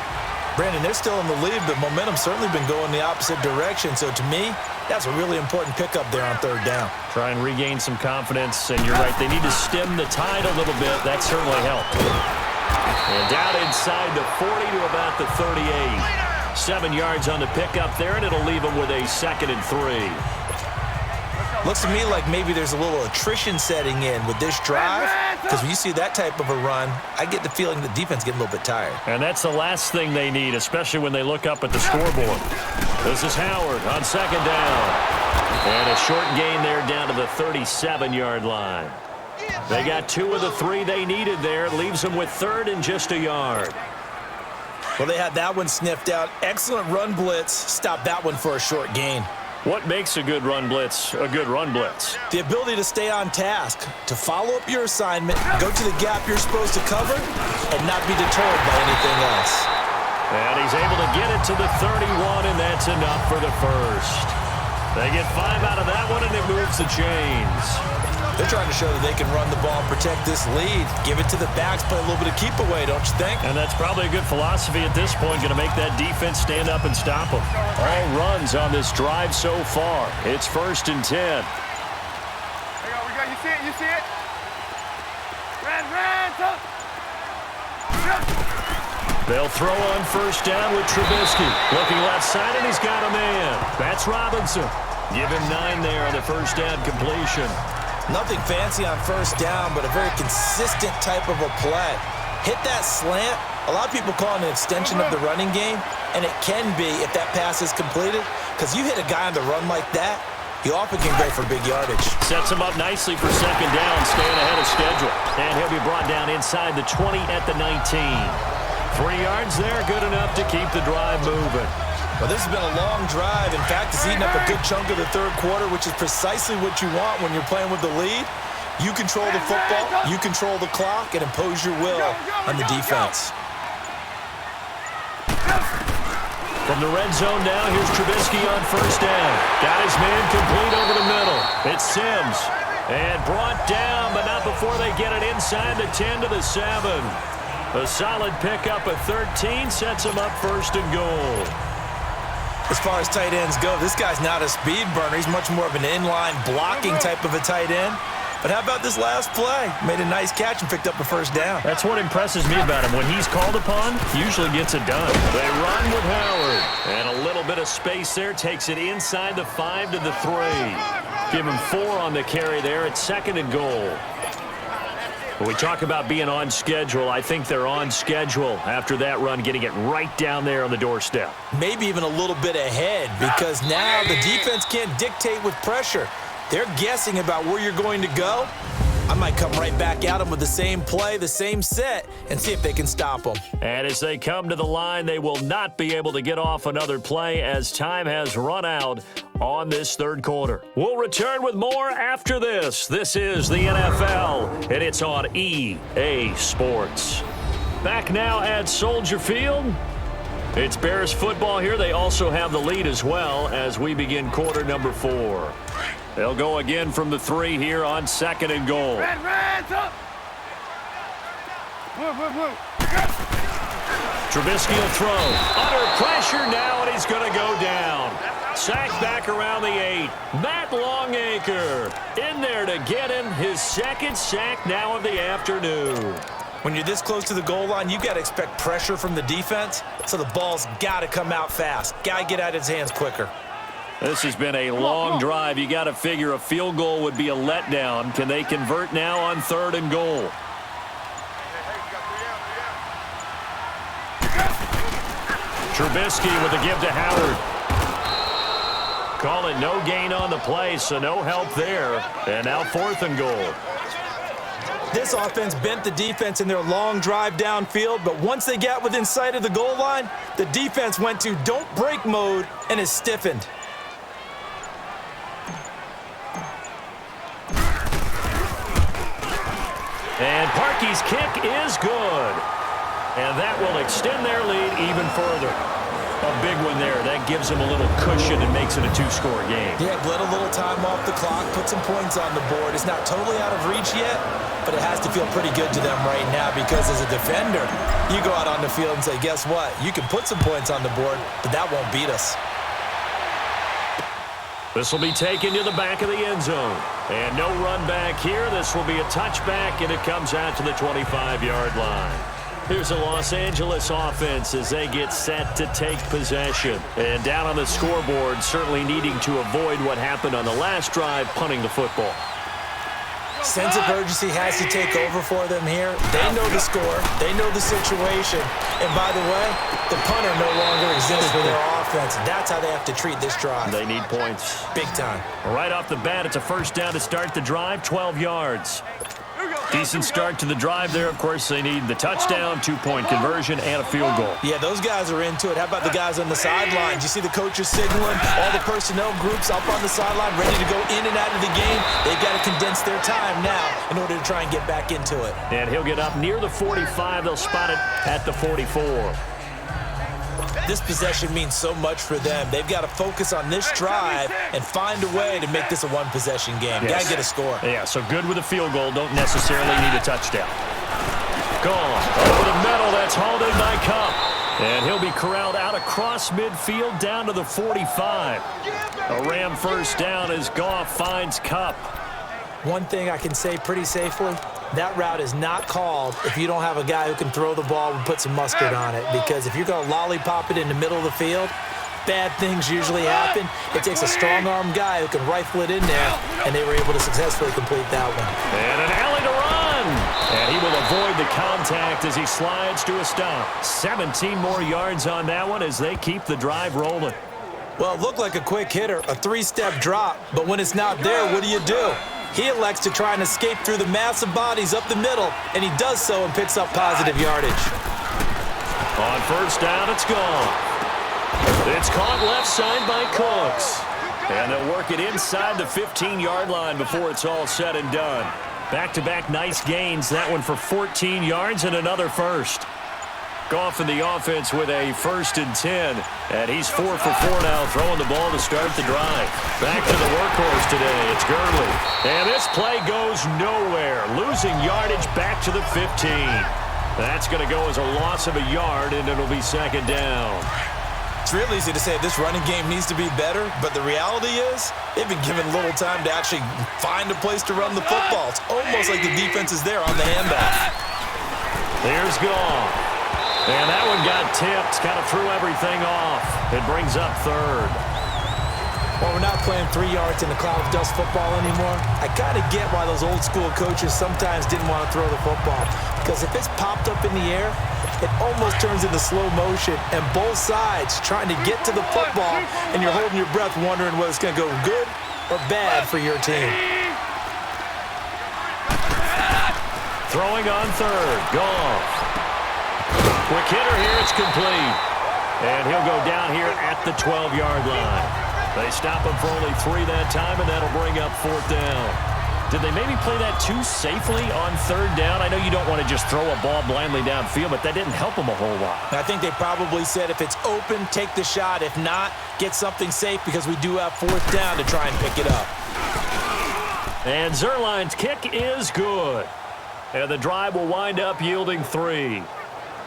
Speaker 3: Brandon, they're still in the lead, but momentum's certainly been going the opposite direction. So to me, that's a really important pickup there on 3rd down.
Speaker 2: Try and regain some confidence, and you're right, they need to stem the tide a little bit. That certainly helped. And down inside the 40 to about the 38. 7 yards on the pickup there, and it'll leave them with a 2nd and 3.
Speaker 3: Looks to me like maybe there's a little attrition setting in with this drive, because when you see that type of a run, I get the feeling the defense getting a little bit tired.
Speaker 2: And that's the last thing they need, especially when they look up at the scoreboard. This is Howard on 2nd down. And a short gain there down to the 37-yard line. They got 2 of the 3 they needed there. It leaves them with 3rd and just a yard.
Speaker 3: Well, they had that one sniffed out. Excellent run blitz. Stopped that one for a short gain.
Speaker 2: What makes a good run blitz a good run blitz?
Speaker 3: The ability to stay on task, to follow up your assignment, go to the gap you're supposed to cover, and not be deterred by anything else.
Speaker 2: And he's able to get it to the 31, and that's enough for the first. They get 5 out of that one, and it moves the chains.
Speaker 3: They're trying to show that they can run the ball and protect this lead. Give it to the backs, play a little bit of keep away, don't you think?
Speaker 2: And that's probably a good philosophy at this point, going to make that defense stand up and stop them. All runs on this drive so far. It's 1st and 10.
Speaker 4: There we go. You see it? You see it? Ran, up.
Speaker 2: They'll throw on 1st down with Trubisky. Looking left side, and he's got a man. That's Robinson. Give him 9 there on the 1st down completion.
Speaker 3: Nothing fancy on 1st down, but a very consistent type of a play. Hit that slant. A lot of people call it an extension of the running game, and it can be if that pass is completed, because you hit a guy on the run like that, he often can go for big yardage.
Speaker 2: Sets him up nicely for 2nd down, staying ahead of schedule. And he'll be brought down inside the 20 at the 19. 3 yards there, good enough to keep the drive moving.
Speaker 3: Well, this has been a long drive. In fact, it's eaten up a good chunk of the 3rd quarter, which is precisely what you want when you're playing with the lead. You control the football, you control the clock, and impose your will on the defense.
Speaker 2: From the red zone now, here's Trubisky on 1st down. Got his man complete over the middle. It's Sims. And brought down, but not before they get it inside the 10 to the 7. A solid pickup at 13 sets him up 1st and goal.
Speaker 3: As far as tight ends go, this guy's not a speed burner. He's much more of an inline blocking type of a tight end. But how about this last play? Made a nice catch and picked up a 1st down.
Speaker 2: That's what impresses me about him. When he's called upon, he usually gets it done. They run with Howard. And a little bit of space there. Takes it inside the 5 to the 3. Give him 4 on the carry there at 2nd and goal. When we talk about being on schedule, I think they're on schedule after that run, getting it right down there on the doorstep.
Speaker 3: Maybe even a little bit ahead, because now the defense can't dictate with pressure. They're guessing about where you're going to go. I might come right back at them with the same play, the same set, and see if they can stop them.
Speaker 2: And as they come to the line, they will not be able to get off another play as time has run out on this 3rd quarter. We'll return with more after this. This is the NFL, and it's on EA Sports. Back now at Soldier Field. It's Bears football here. They also have the lead as well as we begin quarter number 4. They'll go again from the 3 here on 2nd and goal.
Speaker 4: Ran, up. Move.
Speaker 2: Trubisky will throw. Under pressure now, and he's going to go down. Sacked back around the 8. Matt Longacre in there to get him his 2nd sack now of the afternoon.
Speaker 3: When you're this close to the goal line, you've got to expect pressure from the defense, so the ball's got to come out fast. Got to get out of his hands quicker.
Speaker 2: This has been a long drive. You got to figure a field goal would be a letdown. Can they convert now on 3rd and goal? Trubisky with a give to Howard. Call it no gain on the play, so no help there. And now 4th and goal.
Speaker 3: This offense bent the defense in their long drive downfield, but once they got within sight of the goal line, the defense went to don't break mode and is stiffened.
Speaker 2: And Parkey's kick is good. And that will extend their lead even further. A big one there. That gives them a little cushion and makes it a 2-score game.
Speaker 3: Yeah, let a little time off the clock, put some points on the board. It's not totally out of reach yet, but it has to feel pretty good to them right now because as a defender, you go out on the field and say, guess what? You can put some points on the board, but that won't beat us.
Speaker 2: This will be taken to the back of the end zone. And no run back here. This will be a touchback, and it comes out to the 25-yard line. Here's a Los Angeles offense as they get set to take possession. And down on the scoreboard, certainly needing to avoid what happened on the last drive, punting the football.
Speaker 3: Sense of urgency has to take over for them here. They know the score. They know the situation. And by the way, the punter no longer exists for their offense. That's how they have to treat this drive.
Speaker 2: They need points.
Speaker 3: Big time.
Speaker 2: Right off the bat, it's a 1st down to start the drive, 12 yards. Decent start to the drive there. Of course, they need the touchdown, 2-point conversion, and a field goal.
Speaker 3: Yeah, those guys are into it. How about the guys on the sidelines? You see the coaches signaling, all the personnel groups up on the sideline, ready to go in and out of the game. They've got to condense their time now in order to try and get back into it.
Speaker 2: And he'll get up near the 45. They'll spot it at the 44.
Speaker 3: This possession means so much for them. They've got to focus on this drive and find a way to make this a one-possession game.
Speaker 2: Yes.
Speaker 3: Got to get a score.
Speaker 2: Yeah, so good with a field goal. Don't necessarily need a touchdown. Gone. Over the middle. That's hauled in by Cup. And he'll be corralled out across midfield down to the 45. A Ram first down as Goff finds Cup.
Speaker 3: One thing I can say pretty safely, that route is not called if you don't have a guy who can throw the ball and put some mustard on it. Because if you're going to lollipop it in the middle of the field, bad things usually happen. It takes a strong-arm guy who can rifle it in there, and they were able to successfully complete that one.
Speaker 2: And an alley to run. And he will avoid the contact as he slides to a stop. 17 more yards on that one as they keep the drive rolling.
Speaker 3: Well, it looked like a quick hitter, a three-step drop, but when it's not there, what do? He elects to try and escape through the massive bodies up the middle, and he does so and picks up positive yardage.
Speaker 2: On first down, it's gone. It's caught left side by Cooks. And they'll work it inside the 15-yard line before it's all said and done. Back-to-back nice gains. That one for 14 yards and another first. Goff in the offense with a 1st and 10. And he's 4 for 4 now, throwing the ball to start the drive. Back to the workhorse today. It's Gurley. And this play goes nowhere. Losing yardage back to the 15. That's going to go as a loss of a yard, and it'll be second down.
Speaker 3: It's real easy to say this running game needs to be better, but the reality is they've been given little time to actually find a place to run the football. It's almost like the defense is there on the handoff.
Speaker 2: Here's Goff. And that one got tipped, kind of threw everything off. It brings up third.
Speaker 3: Well, we're not playing 3 yards in the cloud of dust football anymore. I kind of get why those old school coaches sometimes didn't want to throw the football. Because if it's popped up in the air, it almost turns into slow motion. And both sides trying to get to the football, and you're holding your breath wondering whether it's going to go good or bad for your team.
Speaker 2: Throwing on third. Goff. Quick hitter here, it's complete. And he'll go down here at the 12-yard line. They stop him for only 3 that time, and that'll bring up 4th down. Did they maybe play that too safely on 3rd down? I know you don't want to just throw a ball blindly downfield, but that didn't help them a whole lot.
Speaker 3: I think they probably said if it's open, take the shot. If not, get something safe because we do have 4th down to try and pick it up.
Speaker 2: And Zerline's kick is good. And the drive will wind up yielding 3.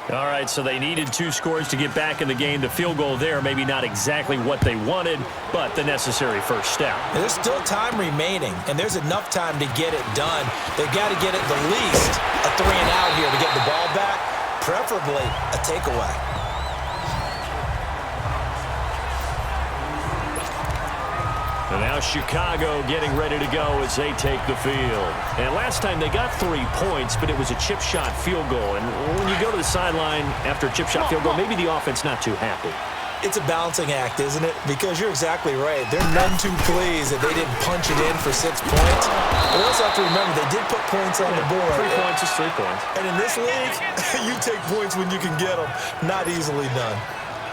Speaker 2: All right, so they needed 2 scores to get back in the game. The field goal there, maybe not exactly what they wanted, but the necessary first step.
Speaker 3: There's still time remaining, and there's enough time to get it done. They've got to get at the least a 3 and out here to get the ball back, preferably a takeaway.
Speaker 2: And now Chicago getting ready to go as they take the field. And last time they got 3 points, but it was a chip shot field goal. And when you go to the sideline after a chip shot field goal, maybe the offense not too happy.
Speaker 3: It's a balancing act, isn't it? Because you're exactly right. They're none too pleased that they didn't punch it in for 6 points. But we also have to remember they did put points on the board.
Speaker 2: 3 points is 3 points.
Speaker 3: And in this league, you take points when you can get them. Not easily done.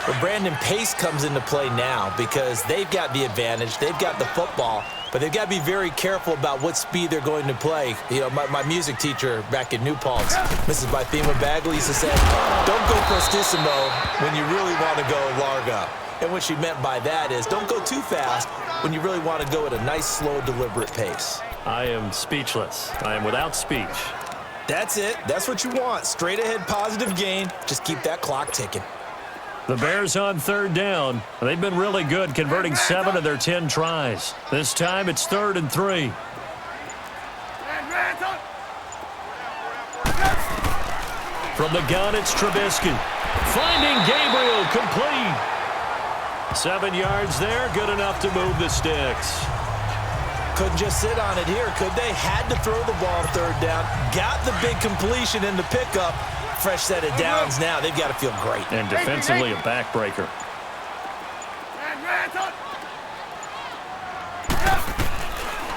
Speaker 3: But Brandon, pace comes into play now because they've got the advantage. They've got the football, but they've got to be very careful about what speed they're going to play. You know, my music teacher back in New Paltz, Mrs. Bythema Bagley, used to say, don't go prestissimo when you really want to go largo. And what she meant by that is don't go too fast when you really want to go at a nice, slow, deliberate pace.
Speaker 2: I am speechless. I am without speech.
Speaker 3: That's it. That's what you want. Straight ahead, positive gain. Just keep that clock ticking.
Speaker 2: The Bears on 3rd down. They've been really good, converting 7 of their 10 tries. This time it's 3rd and 3. From the gun, it's Trubisky. Finding Gabriel, complete. 7 yards there, good enough to move the sticks.
Speaker 3: Couldn't just sit on it here, could they? Had to throw the ball 3rd down. Got the big completion in the pickup. Fresh set of downs now. They've got to feel great.
Speaker 2: And defensively a backbreaker.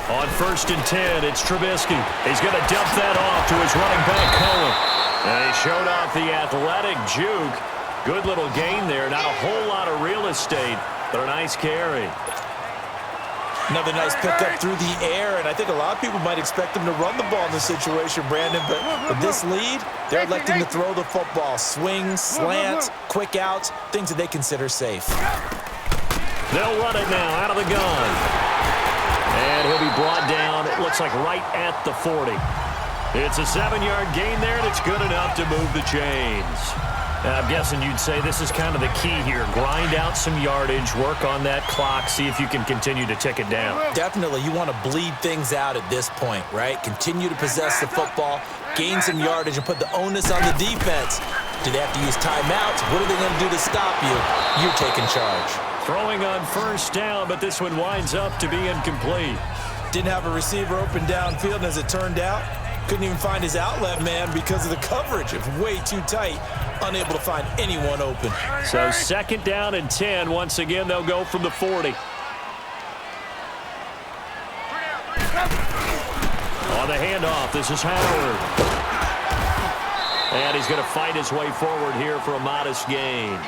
Speaker 2: On 1st and 10, it's Trubisky. He's going to dump that off to his running back, Cohen. And he showed off the athletic juke. Good little gain there. Not a whole lot of real estate, but a nice carry.
Speaker 3: Another nice pickup through the air, and I think a lot of people might expect him to run the ball in this situation, Brandon, but with this lead, they're electing to throw the football. Swings, slants, quick outs, things that they consider safe.
Speaker 2: They'll run it now out of the gun. And he'll be brought down, it looks like right at the 40. It's a 7-yard gain there, and it's good enough to move the chains. I'm guessing you'd say this is kind of the key here. Grind out some yardage, work on that clock, see if you can continue to tick it down.
Speaker 3: Definitely. You want to bleed things out at this point, right? Continue to possess the football, gain some yardage, and put the onus on the defense. Do they have to use timeouts? What are they going to do to stop you? You're taking charge.
Speaker 2: Throwing on 1st down, but this one winds up to be incomplete. Didn't have a receiver open downfield, and as it turned out, couldn't even find his outlet man because of the coverage. It's way too tight. Unable to find anyone open. So 2nd down and 10. Once again, they'll go from the 40. On the handoff, this is Howard. And he's going to fight his way forward here for a modest gain.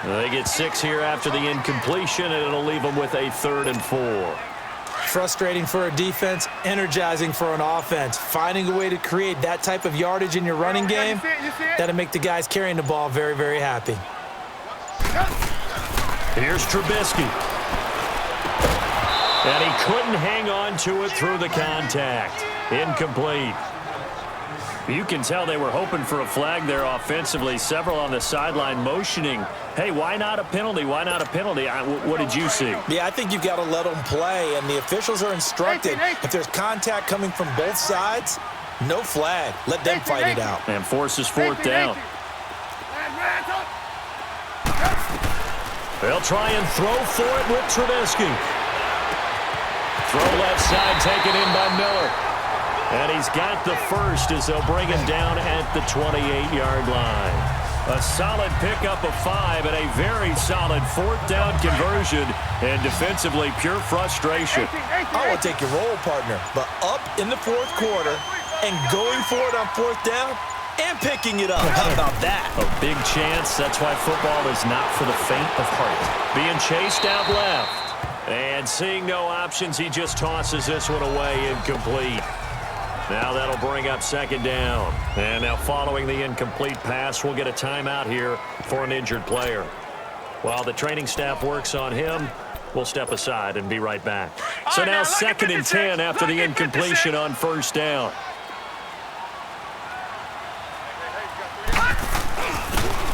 Speaker 2: They get 6 here after the incompletion, and it'll leave them with a 3rd and 4. Frustrating for a defense, energizing for an offense. Finding a way to create that type of yardage in your running game, that'll make the guys carrying the ball very, very happy. Here's Trubisky. And he couldn't hang on to it through the contact. Incomplete. You can tell they were hoping for a flag there offensively. Several on the sideline motioning, hey, why not a penalty? Why not a penalty? What did you see? Yeah, I think you've got to let them play, and the officials are instructed. If there's contact coming from both sides, no flag. Let them fight it out. And forces 4th down. They'll try and throw for it with Trubisky. Throw left side, taken in by Miller. And he's got the first as they'll bring him down at the 28-yard line. A solid pickup of 5 and a very solid 4th down conversion. And defensively, pure frustration. I will take your role, partner, but up in the 4th quarter and going for it on 4th down and picking it up. How about that? A big chance. That's why football is not for the faint of heart. Being chased out left. And seeing no options, he just tosses this one away, incomplete. Now that'll bring up 2nd down. And now following the incomplete pass, we'll get a timeout here for an injured player. While the training staff works on him, we'll step aside and be right back. So now 2nd and 10 after the incompletion on 1st down.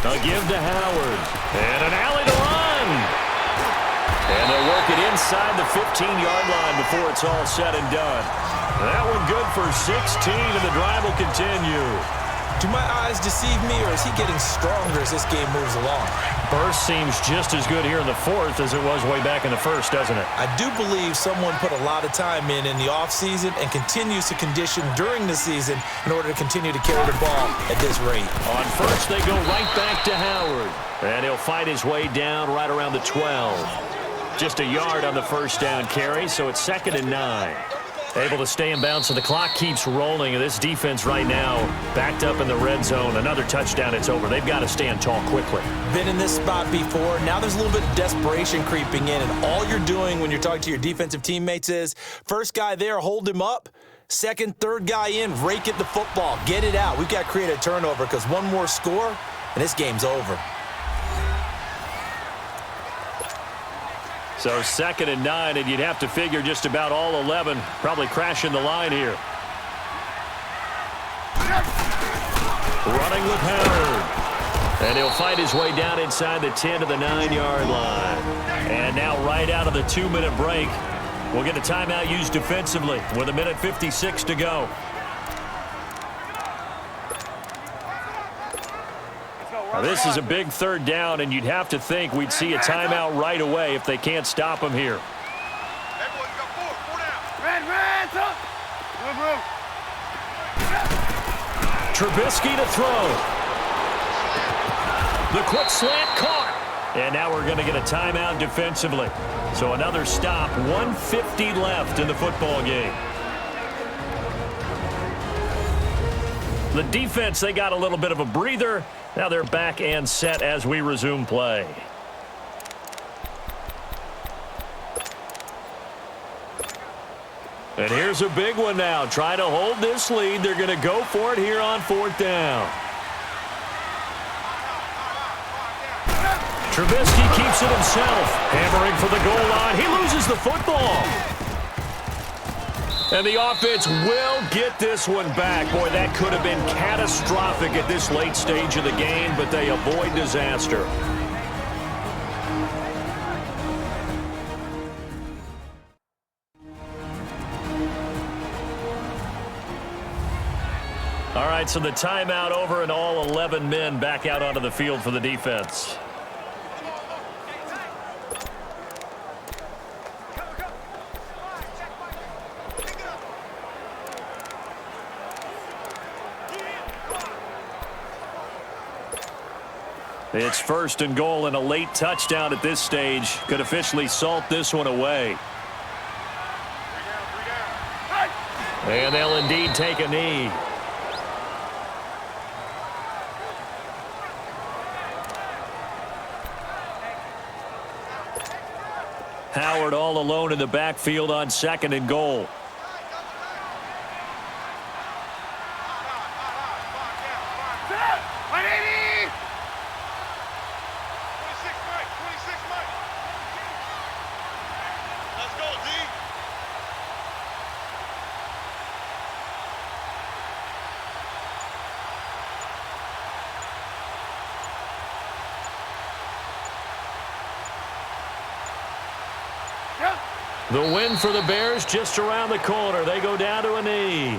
Speaker 2: A give to Howard. And an alley to run. And they'll work it inside the 15-yard line before it's all said and done. That one good for 16, and the drive will continue. Do my eyes deceive me, or is he getting stronger as this game moves along? Burst seems just as good here in the 4th as it was way back in the 1st, doesn't it? I do believe someone put a lot of time in the offseason and continues to condition during the season in order to continue to carry the ball at this rate. On 1st, they go right back to Howard. And he'll fight his way down right around the 12. Just a yard on the 1st down carry, so it's 2nd and 9. Able to stay in bounds, so the clock keeps rolling. And this defense right now backed up in the red zone. Another touchdown, it's over. They've got to stand tall quickly. Been in this spot before. Now there's a little bit of desperation creeping in. And all you're doing when you're talking to your defensive teammates is, first guy there, hold him up. Second, third guy in, rake at the football. Get it out. We've got to create a turnover because one more score, and this game's over. So 2nd and 9, and you'd have to figure just about all 11 probably crashing the line here. Running with Howard. And he'll fight his way down inside the 10 to the 9-yard line. And now right out of the 2-minute break, we'll get a timeout used defensively with 1:56 to go. Now this is a big 3rd down, and you'd have to think we'd see a timeout right away if they can't stop him here. Trubisky to throw. The quick slant caught. And now we're going to get a timeout defensively. So another stop, 1:50 left in the football game. The defense, they got a little bit of a breather. Now they're back and set as we resume play. And here's a big one now. Trying to hold this lead. They're going to go for it here on 4th down. Trubisky keeps it himself. Hammering for the goal line. He loses the football. And the offense will get this one back. Boy, that could have been catastrophic at this late stage of the game, but they avoid disaster. All right, so the timeout over and all 11 men back out onto the field for the defense. It's 1st and goal, and a late touchdown at this stage could officially salt this one away. And they'll indeed take a knee. Howard all alone in the backfield on 2nd and goal. The win for the Bears just around the corner. They go down to a knee.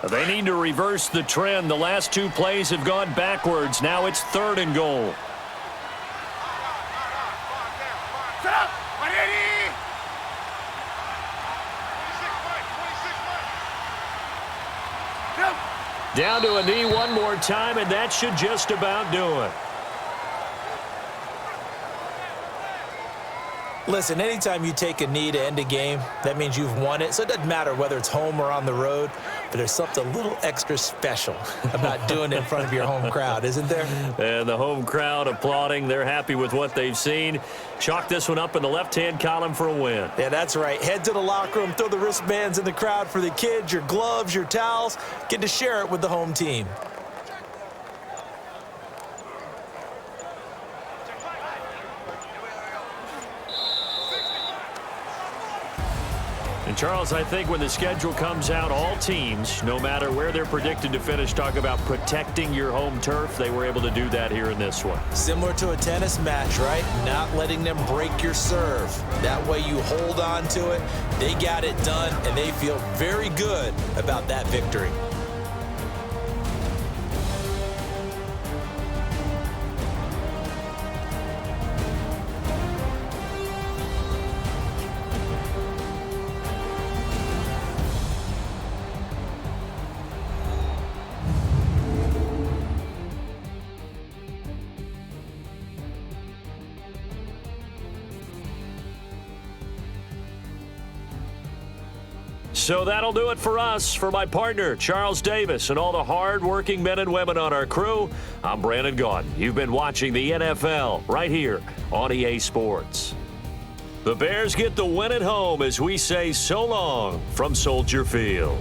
Speaker 2: They need to reverse the trend. The last 2 plays have gone backwards. Now it's 3rd and goal. Down to a knee one more time, and that should just about do it.
Speaker 3: Listen, anytime you take a knee to end a game, that means you've won it. So it doesn't matter whether it's home or on the road, but there's something a little extra special about doing it in front of your home crowd, isn't there?
Speaker 2: And the home crowd applauding. They're happy with what they've seen. Chalk this one up in the left-hand column for a win.
Speaker 3: Yeah, that's right. Head to the locker room, throw the wristbands in the crowd for the kids, your gloves, your towels. Get to share it with the home team.
Speaker 2: And Charles, I think when the schedule comes out, all teams, no matter where they're predicted to finish, talk about protecting your home turf. They were able to do that here in this one.
Speaker 3: Similar to a tennis match, right? Not letting them break your serve. That way you hold on to it. They got it done, and they feel very good about that victory.
Speaker 2: So that'll do it for us. For my partner, Charles Davis, and all the hard-working men and women on our crew, I'm Brandon Gaudin. You've been watching the NFL right here on EA Sports. The Bears get the win at home as we say so long from Soldier Field.